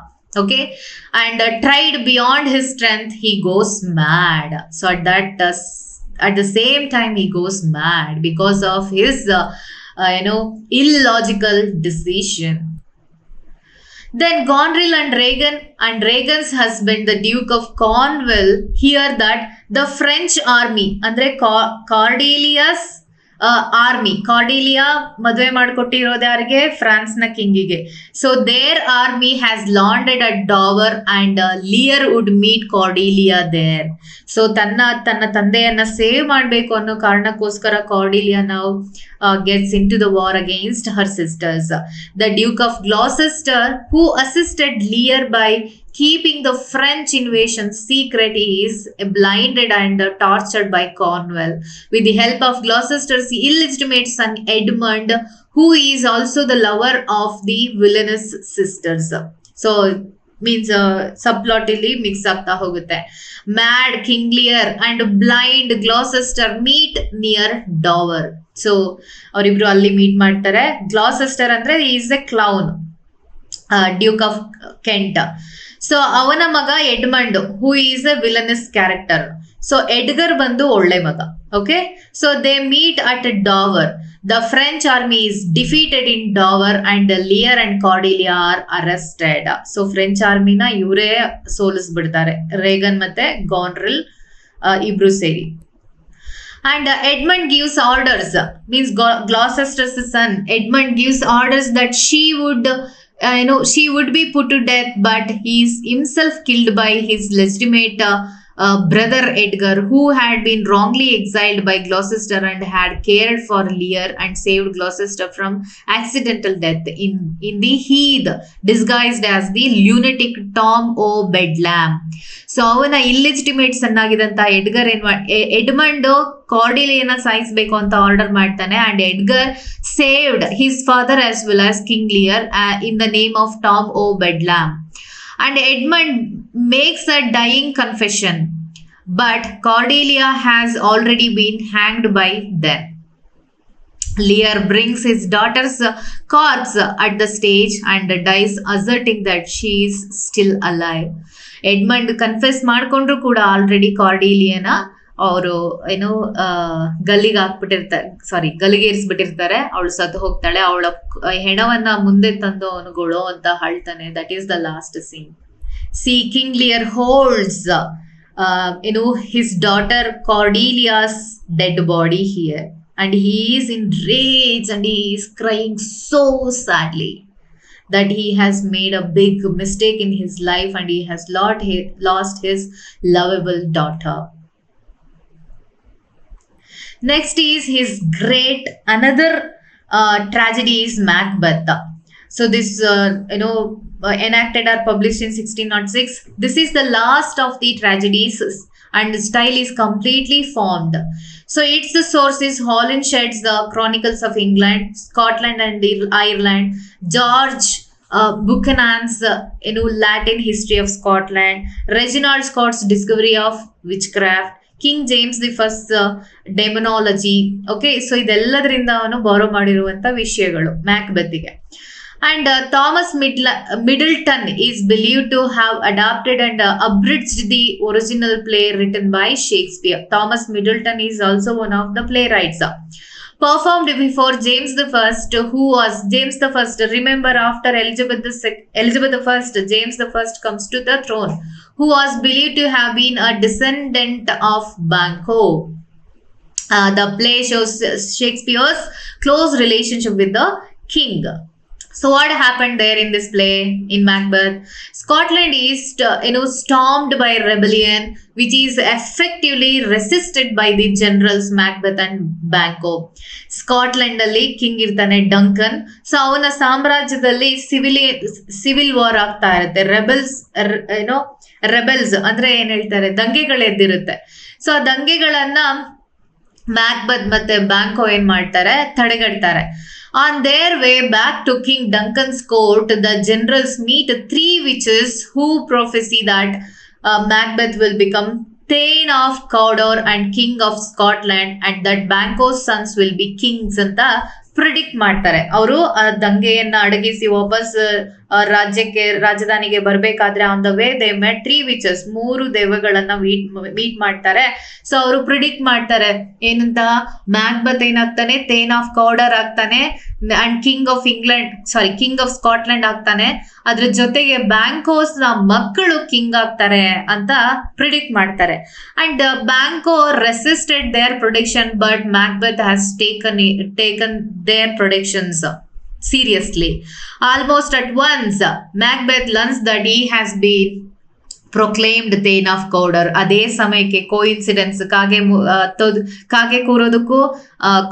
Okay, and tried beyond his strength, he goes mad. So at the same time he goes mad because of his illogical decision. Then Gonril and Regan's husband, the Duke of Cornwall, hear that the French army, andre Cordelia's army, Cordelia ಮದುವೆ ಮಾಡಿಕೊಟ್ಟಿರೋದು ಯಾರಿಗೆ, France ನ ಕಿಂಗಿಗೆ. So their army has landed a Dover and Lear would meet Cordelia there. So ತನ್ನ ತಂದೆಯನ್ನ save ಮಾಡಬೇಕು ಅನ್ನೋ ಕಾರಣಕ್ಕೋಸ್ಕರ ಕಾರ್ಡಿಲಿಯಾ ನಾವು gets into the war against her sisters. The Duke of Gloucester, who assisted Lear by keeping the French invasion secret, is blinded and tortured by Cornwall. With the help of Gloucester's illegitimate son Edmund, who is also the lover of the villainous sisters. So means subplot ಇಲ್ಲಿ mix ಆಗ್ತಾ ಹೋಗುತ್ತೆ. Mad King Lear and blind Gloucester meet near Dover. So ಅವರಿಬ್ರು ಅಲ್ಲಿ meet ಮಾಡ್ತಾರೆ. Gloucester ಅಂದ್ರೆ is a clown, Duke of Kent. So ಅವನ ಮಗ Edmund who is a villainous character. So Edgar ಬಂದು ಒಳ್ಳೆ ಮಗ. Okay, so they meet at Dover. The French army is defeated in Dover and Lear and Cordelia are arrested. So French ಆರ್ಮಿನ ಇವರೇ ಸೋಲಿಸ್ಬಿಡ್ತಾರೆ, ರೇಗನ್ ಮತ್ತೆ ಗಾನ್ರಿಲ್ ಇಬ್ರು ಸೇರಿ. And Edmund gives orders, means Gloucester's son. Edmund gives orders that she would be put to death, but he is himself killed by his legitimate brother Edgar, who had been wrongly exiled by Gloucester and had cared for Lear and saved Gloucester from accidental death in the heath, disguised as the lunatic Tom O. Bedlam. So ಅವನ ಇಲ್ಲಿಜಿಟಿಮೇಟ್ ಸನ್ ಆಗಿದಂತ Edgar Edmund ಕಾರ್ಡಿಲಿಯನ್ನ ಸಾಯಿಸಬೇಕು ಅಂತ order ಮಾಡ್ತಾನೆ. And Edgar saved his father as well as King Lear in the name of Tom o' Bedlam. And Edmund makes a dying confession, but Cordelia has already been hanged by them. Lear brings his daughter's corpse at the stage and dies, asserting that she is still alive. Edmund confess ಮಾಡ್ಕೊಂಡ್ರು ಕೂಡ already ಕಾರ್ಡಿಲಿಯನ ಅವರು ಗಲ್ಲಿಗೇರಿಸ್ಬಿಟ್ಟಿರ್ತಾರೆ. ಅವಳು ಸತ್ತು ಹೋಗ್ತಾಳೆ. ಅವಳ ಹೆಣವನ್ನ ಮುಂದೆ ತಂದು ಅವನು ಗೊಳೋ ಅಂತ ಹೇಳ್ತಾನೆ. That is the last scene. See, King Lear holds his daughter Cordelia's dead body here, and he is in rage and he is crying so sadly that he has made a big mistake in his life and he has lost his lovable daughter. Next is his another tragedy is Macbeth. So this enacted or published in 1606. This is the last of the tragedies and the style is completely formed. So its source is Holinshed's The Chronicles of England, Scotland and Ireland, George Buchanan's Latin History of Scotland, Reginald Scott's Discovery of Witchcraft, King James the First Demonology. Okay, so ಇದೆಲ್ಲದರಿಂದ ಅವನು ಬಾರೋ ಮಾಡಿರುವಂತ ವಿಷಯಗಳು ಮ್ಯಾಕ್ಬೆತ್ಗೆ. And Thomas Middleton is believed to have adapted and abridged the original play written by Shakespeare. Thomas Middleton is also one of the playwrights. Performed before James the First, who was James the First. Remember, after Elizabeth the First, James the First comes to the throne, who was believed to have been a descendant of Banquo. The play shows Shakespeare's close relationship with the king. So what happened there in this play in Macbeth? Scotland is stormed by rebellion, which is effectively resisted by the generals Macbeth and Banquo. Scotland ಅಲ್ಲಿ king ಇರ್ತಾನೆ Duncan. So ಅವನ ಸಾಮ್ರಾಜ್ಯದಲ್ಲಿ civil war ಆಗ್ತಾ ಇರುತ್ತೆ. Rebels ಅಂದ್ರೆ ಏನ್ ಹೇಳ್ತಾರೆ, ದಂಗೆಗಳು ಎದ್ದಿರುತ್ತೆ. So ಆ ದಂಗೆಗಳನ್ನ ಮ್ಯಾಕ್ಬೆತ್ ಮತ್ತೆ ಬ್ಯಾಂಕೋ ಏನ್ ಮಾಡ್ತಾರೆ, ತಡೆಗಟ್ತಾರೆ. On their way back to King Duncan's court, the generals meet 3 witches who prophesy that Macbeth will become Thane of Cawdor and King of Scotland and that Banquo's sons will be kings ಅಂತ predict ಮಾಡ್ತಾರೆ. ಅವರು ದಂಗೆಯನ್ನ ಅಡಗಿಸಿ ವಾಪಸ್ ರಾಜಧಾನಿಗೆ ಬರ್ಬೇಕಾದ್ರೆ on the way they met 3 witches, 3 ದೆವ್ವಗಳನ್ನ meet ಮಾಡ್ತಾರೆ. ಸೊ ಅವರು ಪ್ರಿಡಿಕ್ಟ್ ಮಾಡ್ತಾರೆ ಏನಂತ, ಮ್ಯಾಕ್ಬೆತ್ ಏನಾಗ್ತಾನೆ, ಥೇನ್ ಆಫ್ ಕೌಡರ್ ಆಗ್ತಾನೆ ಅಂಡ್ ಕಿಂಗ್ ಆಫ್ ಸ್ಕಾಟ್ಲೆಂಡ್ ಆಗ್ತಾನೆ. ಅದ್ರ ಜೊತೆಗೆ ಬ್ಯಾಂಕೋಸ್ ನ ಮಕ್ಕಳು ಕಿಂಗ್ ಆಗ್ತಾರೆ ಅಂತ ಪ್ರಿಡಿಕ್ಟ್ ಮಾಡ್ತಾರೆ. And Banquo resisted their prediction, but Macbeth has taken their predictions seriously. Almost at once, Macbeth learns that he has been proclaimed thane of Cawdor. ಅದೇ ಸಮಯಕ್ಕೆ ಕೋಇನ್ಸಿಡೆನ್ಸ್, ಕಾಗೆ ಕೂರೋದಕ್ಕೂ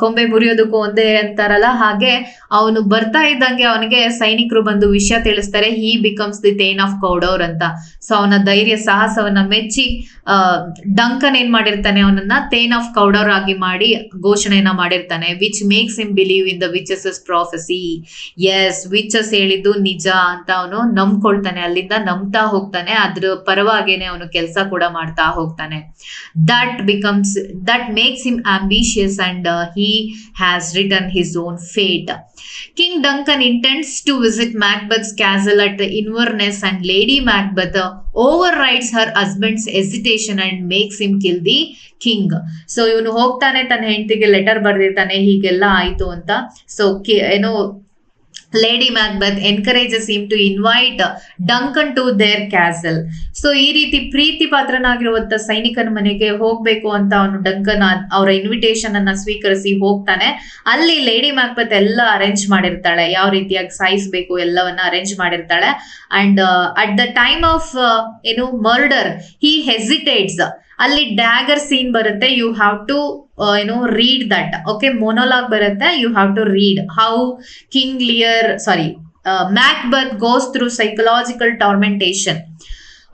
ಕೊಂಬೆ ಮುರಿಯೋದಕ್ಕೂ ಒಂದೇ ಅಂತಾರಲ್ಲ, ಹಾಗೆ ಅವನು ಬರ್ತಾ ಇದ್ದಂಗೆ ಅವನಿಗೆ ಸೈನಿಕರು ಬಂದು ವಿಷಯ ತಿಳಿಸ್ತಾರೆ, he becomes the then of ಕೌಡರ್ ಅಂತ. ಸೊ ಅವನ ಧೈರ್ಯ ಸಾಹಸವನ್ನ ಮೆಚ್ಚಿ ಡಂಕನ್ ಏನ್ ಮಾಡಿರ್ತಾನೆ, ಅವನನ್ನ ಥೇನ್ ಆಫ್ ಕೌಡರ್ ಆಗಿ ಮಾಡಿ ಘೋಷಣೆಯನ್ನ ಮಾಡಿರ್ತಾನೆ. Which makes him believe in the witches prophecy. Yes, witches ಹೇಳಿದ್ದು ನಿಜ ಅಂತ ಅವನು ನಂಬ್ಕೊಳ್ತಾನೆ, ಅಲ್ಲಿಂದ ನಂಬ್ತಾ ಹೋಗ್ತಾನೆ. ಅದ್ರ ಪರವಾಗೇನೆ ಅವನು ಕೆಲಸ ಕೂಡ ಮಾಡ್ತಾ ಹೋಗ್ತಾನೆ. That makes him ambitious and he has written his own fate. King Duncan intends to visit Macbeth's castle at Inverness, and Lady Macbeth overrides her husband's hesitation and makes him kill the king. So ಇವನು ಹೋಗ್ತಾನೆ, ತನ್ನ ಹೆಂಡತಿಗೆ letter ಬರ್ದಿರ್ತಾನೆ ಹೀಗೆಲ್ಲ ಆಯ್ತು ಅಂತ. So Lady Macbeth encourages him to invite Duncan to their castle. So ಈ ರೀತಿ ಪ್ರೀತಿ ಪಾತ್ರನಾಗಿರುವಂತ ಸೈನಿಕನ ಮನೆಗೆ ಹೋಗ್ಬೇಕು ಅಂತ ಅವನು ಡಂಕನ್ ಅವರ ಇನ್ವಿಟೇಷನ್ ಅನ್ನ ಸ್ವೀಕರಿಸಿ ಹೋಗ್ತಾನೆ. ಅಲ್ಲಿ ಲೇಡಿ ಮ್ಯಾಕ್ಬೆತ್ ಎಲ್ಲ ಅರೇಂಜ್ ಮಾಡಿರ್ತಾಳೆ, ಯಾವ ರೀತಿಯಾಗಿ ಸಾಯಿಸ್ಬೇಕು ಎಲ್ಲವನ್ನ ಅರೇಂಜ್ ಮಾಡಿರ್ತಾಳೆ. And at the time of murder he hesitates. ಅಲ್ಲಿ ಡ್ಯಾಗರ್ ಸೀನ್ ಬರುತ್ತೆ, you have to read that. Okay, monologue ಬರುತ್ತೆ, you have to read how Macbeth goes through psychological tormentation.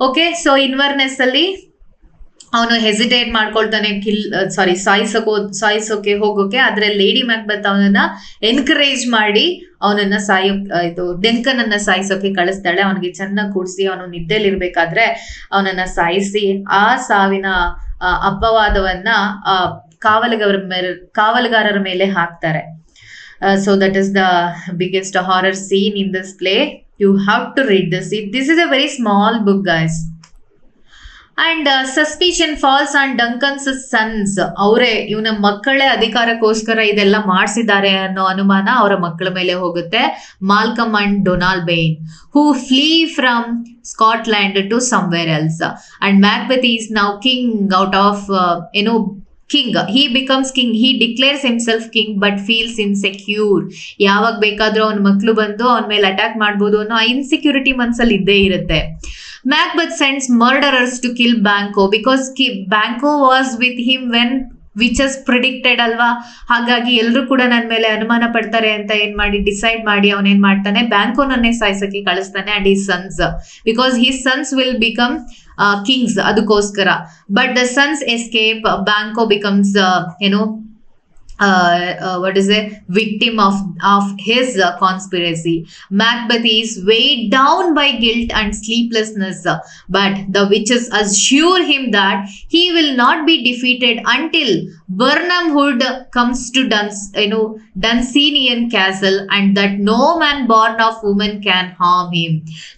Okay, so Inverness ಅಲ್ಲಿ ಅವನು hesitate ಮಾಡ್ಕೊಳ್ತಾನೆ ಸಾಯಿಸೋಕೆ ಹೋಗೋಕೆ. ಆದ್ರೆ lady Macbeth ಅವನನ್ನ encourage ಮಾಡಿ ಅವನನ್ನ ಡೆಂಕನ್ ಅನ್ನ ಸಾಯಿಸೋಕೆ ಕಳಿಸ್ತಾಳೆ. ಅವನಿಗೆ ಚೆನ್ನಾಗಿ ಕೂಡಿಸಿ ಅವನು ನಿದ್ದೆಲಿರ್ಬೇಕಾದ್ರೆ ಅವನನ್ನ ಸಾಯಿಸಿ ಆ ಸಾವಿನ ಅಪವಾದವನ್ನ ಕಾವಲುಗಾರರ ಮೇಲೆ ಹಾಕ್ತಾರೆ. So that is the biggest horror scene in this play. You have to read this. This is a very small book guys. And suspicion falls on Duncan's sons. ಅವರೇ ಇವನ ಮಕ್ಕಳೇ ಅಧಿಕಾರಕ್ಕೋಸ್ಕರ ಇದೆಲ್ಲ ಮಾಡಿಸಿದ್ದಾರೆ ಅನ್ನೋ ಅನುಮಾನ ಅವರ ಮಕ್ಕಳ ಮೇಲೆ ಹೋಗುತ್ತೆ. Malcolm and Donalbain who flee from Scotland to somewhere else, and Macbeth is now king out of king. He becomes king. He declares himself king but feels insecure. ಯಾವಾಗ ಬೇಕಾದ್ರೂ ಅವನ ಮಕ್ಕಳು ಬಂದು ಅವನ ಮೇಲೆ ಅಟ್ಯಾಕ್ ಮಾಡ್ಬೋದು ಅನ್ನೋ ಆ ಇನ್ಸೆಕ್ಯೂರಿಟಿ ಮನ್ಸಲ್ಲಿ ಇದ್ದೇ ಇರುತ್ತೆ. Macbeth sends murderers to kill Banquo because Banquo was with him when witches predicted ಅಲ್ವಾ. ಹಾಗಾಗಿ ಎಲ್ರು ಕೂಡ ನನ್ನ ಮೇಲೆ ಅನುಮಾನ ಪಡ್ತಾರೆ ಅಂತ ಡಿಸೈಡ್ ಮಾಡಿ ಅವನೇನ್ ಮಾಡ್ತಾನೆ, ಬ್ಯಾಂಕೋನನ್ನೇ ಸಾಯಿಸಕ್ಕೆ ಕಳಿಸ್ತಾನೆ. And his sons, because his sons will become kings, ಅದಕ್ಕೋಸ್ಕರ. But the sons escape. Banquo becomes victim of his conspiracy. Macbeth is weighed down by guilt and sleeplessness, but the witches assure him that he will not be defeated until Birnam Wood comes to Dunsinian Castle, and that no man born of woman can harm him.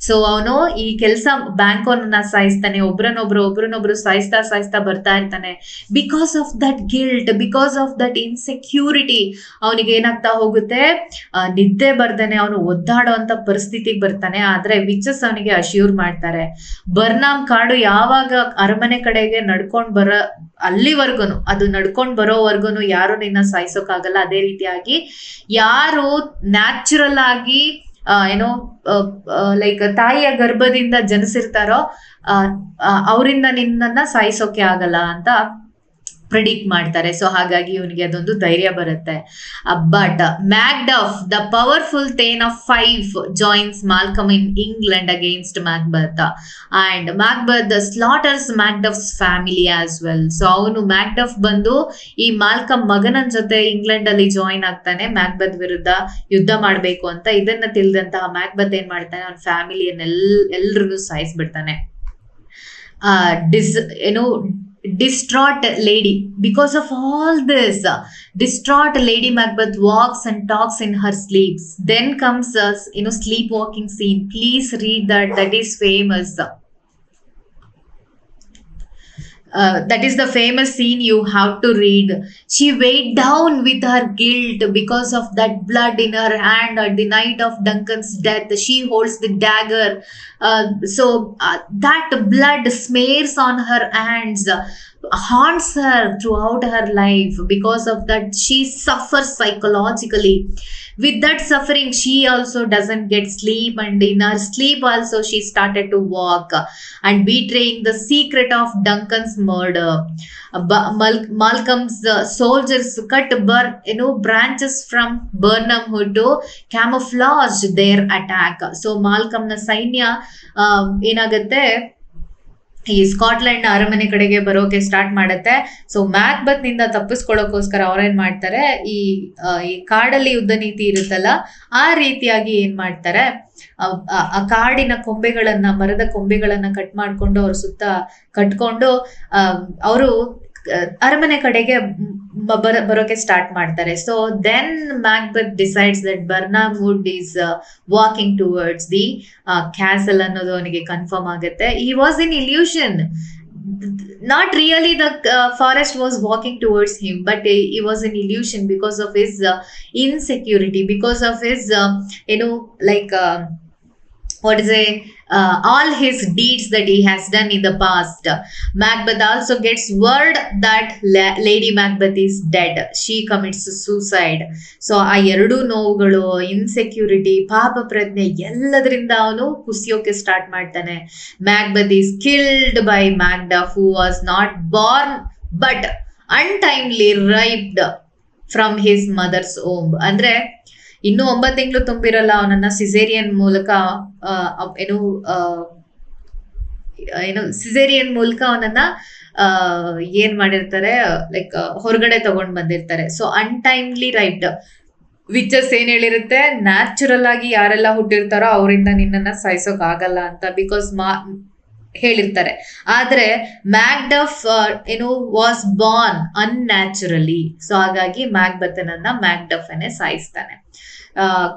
So ಅವನು ಈ ಕೆಲಸ ಬ್ಯಾಂಕೋನ ಸಾಯಿಸ್ತಾನೆ, ಒಬ್ರನ್ನೊಬ್ರು ಸಾಯಿಸ್ತಾ ಬರ್ತಾ ಇರ್ತಾನೆ. Because of that guilt, because of that insecurity ಅವನಿಗೆ ಏನಾಗ್ತಾ ಹೋಗುತ್ತೆ, ನಿದ್ದೆ ಬರ್ದೇನೆ ಅವನು ಒದ್ದಾಡೋ ಅಂತ ಪರಿಸ್ಥಿತಿಗೆ ಬರ್ತಾನೆ. ಆದ್ರೆ ವಿಚಸ್ ಅವನಿಗೆ ಅಶ್ಯೂರ್ ಮಾಡ್ತಾರೆ, ಬರ್ನಾಮ್ ಕಾಡು ಯಾವಾಗ ಅರಮನೆ ಕಡೆಗೆ ಅಲ್ಲಿವರ್ಗುನು, ಅದು ನಡ್ಕೊಂಡ್ ಬರೋವರ್ಗುನು ಯಾರು ನಿನ್ನ ಸಾಯಿಸೋಕ್ಕಾಗಲ್ಲ. ಅದೇ ರೀತಿಯಾಗಿ ಯಾರು ನ್ಯಾಚುರಲ್ ಆಗಿ ಲೈಕ್ ತಾಯಿಯ ಗರ್ಭದಿಂದ ಜನಿಸಿರ್ತಾರೋ ಅವರಿಂದ ನಿನ್ನನ್ನ ಸಾಯಿಸೋಕೆ ಆಗಲ್ಲ ಅಂತ ಪ್ರಿಡಿಕ್ಟ್ ಮಾಡ್ತಾರೆ. ಸೊ ಹಾಗಾಗಿ ಇವನಿಗೆ ಅದೊಂದು ಧೈರ್ಯ ಬರುತ್ತೆ. But Macduff, the powerful thane of 5 joins Malcolm in England against Macbeth, and Macbeth slaughters Macduff's family as well. So ಅವನು ಮ್ಯಾಕ್ಡಫ್ ಬಂದು ಈ ಮಾಲ್ಕಮ್ ಮಗನ ಜೊತೆ ಇಂಗ್ಲೆಂಡ್ ಅಲ್ಲಿ ಜಾಯಿನ್ ಆಗ್ತಾನೆ ಮ್ಯಾಕ್ಬೆತ್ ವಿರುದ್ಧ ಯುದ್ಧ ಮಾಡ್ಬೇಕು ಅಂತ. ಇದನ್ನ ತಿಳಿದಂತಹ ಮ್ಯಾಕ್ಬೆತ್ ಏನ್ ಮಾಡ್ತಾನೆ, ಅವನ ಫ್ಯಾಮಿಲಿಯನ್ನೆಲ್ಲರಿಗೂ ಸಾಯಿಸ್ಬಿಡ್ತಾನೆ. Distraught lady, because of all this, distraught Lady Macbeth walks and talks in her sleeps. Then comes a sleepwalking scene. Please read that is famous. That is the famous scene you have to read. She weighed down with her guilt because of that blood in her hand at the night of Duncan's death. She holds the dagger. That blood smears on her hands, haunts her throughout her life. Because of that, she suffers psychologically. With that suffering, she also doesn't get sleep, and in her sleep also she started to walk and betraying the secret of Duncan's murder. Malcolm's soldiers cut branches from Birnam Wood to camouflage their attack. So Malcolmನ ಸೈನ್ಯ ಏನಾಗುತ್ತೆ, ಈ Scotland ಅರಮನೆ ಕಡೆಗೆ ಬರೋಕೆ start ಮಾಡುತ್ತೆ. So ಮ್ಯಾಕ್ಬತ್ ನಿಂದ ತಪ್ಪಿಸ್ಕೊಳ್ಳೋಕೋಸ್ಕರ ಅವ್ರೇನ್ ಮಾಡ್ತಾರೆ, ಈ ಕಾಡಲ್ಲಿ ಯುದ್ಧ ನೀತಿ ಇರುತ್ತಲ್ಲ, ಆ ರೀತಿಯಾಗಿ ಏನ್ ಮಾಡ್ತಾರೆ, ಆ ಕಾಡಿನ ಕೊಂಬೆಗಳನ್ನ, ಮರದ ಕೊಂಬೆಗಳನ್ನ ಕಟ್ ಮಾಡ್ಕೊಂಡು ಅವ್ರ ಸುತ್ತ ಕಟ್ಕೊಂಡು ಅವರು ಅರಮನೆ ಕಡೆಗೆ ಬರೋಕೆ ಸ್ಟಾರ್ಟ್ ಮಾಡ್ತಾರೆ. So then Macbeth decides that Birnam wood is walking towards the castle ಅನ್ನೋದು ಅವನಿಗೆ ಕನ್ಫರ್ಮ್ ಆಗುತ್ತೆ. He was in illusion, not really the forest was walking towards him, but he was an illusion because of his insecurity, because of his like what is all his deeds that he has done in the past. Macbeth also gets word that Lady Macbeth is dead. She commits suicide. So ಆ ಎರಡು ನೋವುಗಳು, insecurity, ಪಾಪ ಪ್ರಜ್ಞೆ ಎಲ್ಲದರಿಂದ ಅವನು ಕುಸಿಯೋಕೆ start ಮಾಡ್ತಾನೆ. Macbeth is killed by Macduff, who was not born but untimely raped from his mother's womb. ಅಂದ್ರೆ ಇನ್ನು 9 ತಿಂಗಳು ತುಂಬಿರಲ್ಲ, ಅವನನ್ನ ಸಿಸೇರಿಯನ್ ಮೂಲಕ ಸಿಸೇರಿಯನ್ ಮೂಲಕ ಅವನನ್ನ ಏನ್ ಮಾಡಿರ್ತಾರೆ, ಲೈಕ್ ಹೊರಗಡೆ ತಗೊಂಡ್ ಬಂದಿರ್ತಾರೆ. ಸೊ ಅನ್ಟೈಮ್ಲಿ ರೈಟ್ ವಿಚಸ್ ಏನ್ ಹೇಳಿರುತ್ತೆ, ನ್ಯಾಚುರಲ್ ಆಗಿ ಯಾರೆಲ್ಲ ಹುಟ್ಟಿರ್ತಾರೋ ಅವರಿಂದ ನಿನ್ನನ್ನ ಸಾಯಿಸೋಕ್ ಆಗಲ್ಲ ಅಂತ, ಬಿಕಾಸ್ ಹೇಳಿರ್ತಾರೆ. ಆದ್ರೆ ಮ್ಯಾಕ್ಡಫ್ ವಾಸ್ ಬಾರ್ನ್ ಅನ್ಯಾಚುರಲಿ. ಸೊ ಹಾಗಾಗಿ ಮ್ಯಾಕ್ಬೆತನನ್ನ ಮ್ಯಾಕ್ಡಫ್ ಅನ್ನೇ ಸಾಯಿಸ್ತಾನೆ.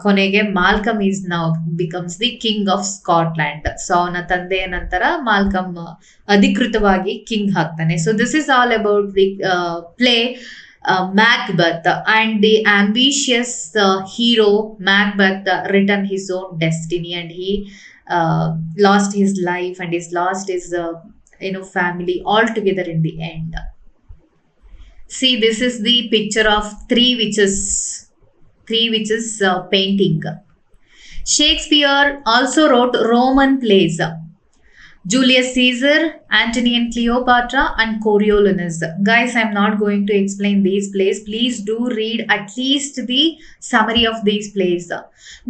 ಕೊನೆಗೆ Malcolm is now becomes the king of Scotland. So ಅವನ ತಂದೆಯ ನಂತರ ಮಾಲ್ಕಮ್ ಅಧಿಕೃತವಾಗಿ ಕಿಂಗ್ ಆಗ್ತಾನೆ. So this is all about the play Macbeth, and the ambitious hero Macbeth written his own destiny, and he lost his life and he's lost his family altogether in the end. See, this is the picture of three witches painting. Shakespeare also wrote Roman plays: Julius Caesar, Antony and Cleopatra, and Coriolanus. Guys, I'm not going to explain these plays. Please do read at least the summary of these plays.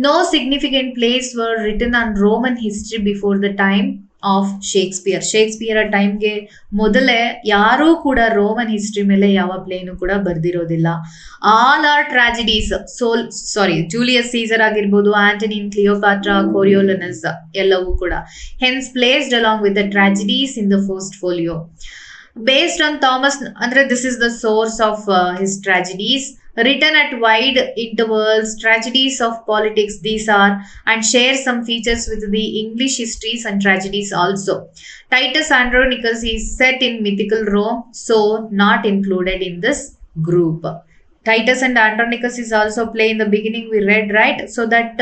No significant plays were written on Roman history before the time of Shakespeare ಟೈಮ್ಗೆ ಮೊದಲೇ ಯಾರೂ ಕೂಡ Roman history ಮೇಲೆ ಯಾವ ಪ್ಲೇನು ಕೂಡ ಬರ್ದಿರೋದಿಲ್ಲ. All are tragedies. Julius Caesar ಆಗಿರ್ಬೋದು, ಆಂಟನಿ, ಕ್ಲಿಯೋಪಾಟ್ರಾ, ಕೋರಿಯೋಲನಸ್ ಎಲ್ಲವೂ ಕೂಡ hence placed along with the tragedies in the first folio. Based on Thomas, this is the source of his tragedies, written at wide intervals, tragedies of politics these are, and share some features with the English histories and tragedies also. Titus Andronicus is set in mythical Rome, so not included in this group. Titus and Andronicus is also play in the beginning we read, right? So that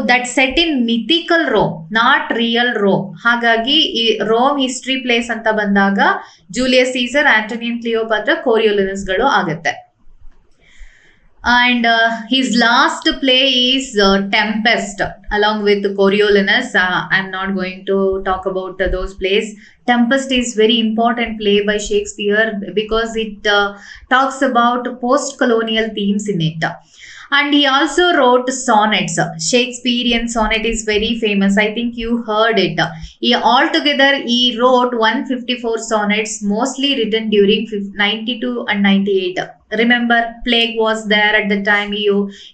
that set in mythical Rome, not real Rome. ಹಾಗಾಗಿ ಈ Rome history place ಅಂತ ಬಂದಾಗ Julius Caesar, Antony and ಕ್ಲಿಯೋಪಾಟ್ರಾ, ಕೋರಿಯೋಲನಸ್ ಗಳು ಆಗುತ್ತೆ. And his last play is Tempest along with Coriolanus. I'm not going to talk about those plays. Tempest is very important play by Shakespeare because it talks about post-colonial themes in it. And he also wrote sonnets. Shakespearean sonnet is very famous. I think you heard it. Altogether, he wrote 154 sonnets, mostly written during 92 and 98. Remember, plague was there at the time.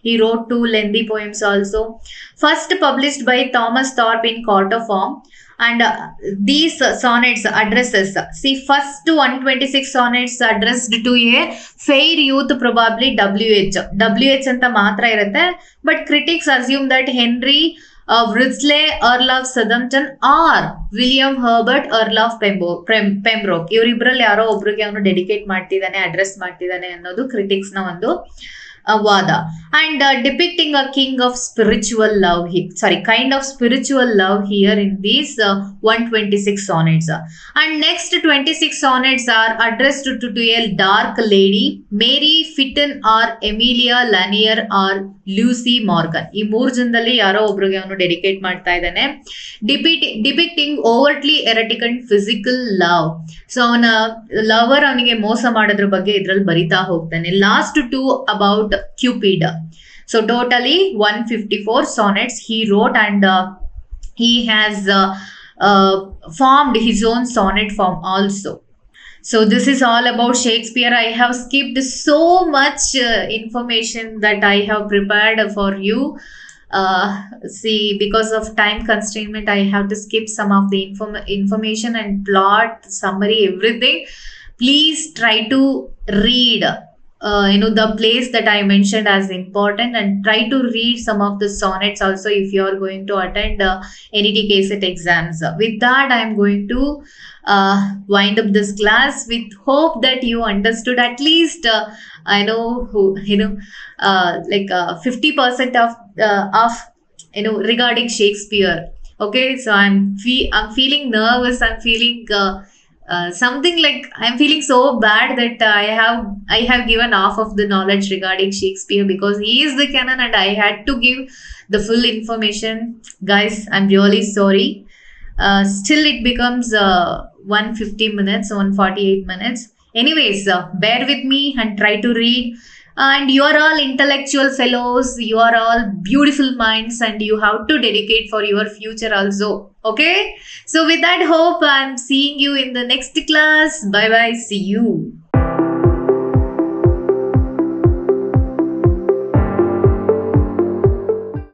He wrote 2 lengthy poems also. First published by Thomas Thorpe in quarto form. And these sonnets addresses, see, first 126 sonnets addressed to a fair youth, probably WH anta matra irutte, but critics assume that Henry Wriothesley, Earl of Southampton, or William Herbert, Earl of Pembroke, ಇವರಿಬ್ಬರಲ್ಲಿ ಯಾರೋ ಒಬ್ರಿಗೆ ಅವನು dedicate ಮಾಡ್ತಿದ್ದಾನೆ, address ಮಾಡ್ತಿದ್ದಾನೆ ಅನ್ನೋದು critics ನ ಒಂದು ವಾದ. And depicting a kind of spiritual love here in these 126 sonnets. And next 26 sonnets are addressed to a dark lady, Mary Fitton or Emilia Lanier or Lucy Morgan. ಈ 3 ಜನದಲ್ಲಿ ಯಾರೋ ಒಬ್ರಿಗೆ ಅವನು ಡೆಡಿಕೇಟ್ ಮಾಡ್ತಾ ಇದ್ದಾನೆ. ಡಿಪಿಕ್ಟಿಂಗ್ ಓವರ್ಟ್ಲಿ erotic and physical love. So ಅವನ lover ಅವನಿಗೆ ಮೋಸ ಮಾಡೋದ್ರ ಬಗ್ಗೆ ಇದ್ರಲ್ಲಿ ಬರಿತಾ ಹೋಗ್ತಾನೆ. Last 2 about Cupid. So totally 154 sonnets he wrote, and he has formed his own sonnet form also. So this is all about Shakespeare. I have skipped so much information that I have prepared for you. See, because of time constraint, I have to skip some of the information and plot, summary, everything. Please try to read. The place that I mentioned as important, and try to read some of the sonnets also if you are going to attend NET KCET exams. With that, I am going to wind up this class with hope that you understood at least I know who 50% of regarding Shakespeare. Okay, so I'm feeling nervous. I'm feeling something like I'm feeling so bad that I have given half of the knowledge regarding Shakespeare because he is the canon and I had to give the full information. Guys, I'm really sorry. Still it becomes 150 minutes, 148 minutes. Anyways, bear with me and try to read. And you are all intellectual fellows, you are all beautiful minds, and you have to dedicate for your future also. Okay? So, with that hope, I'm seeing you in the next class. Bye bye. See you.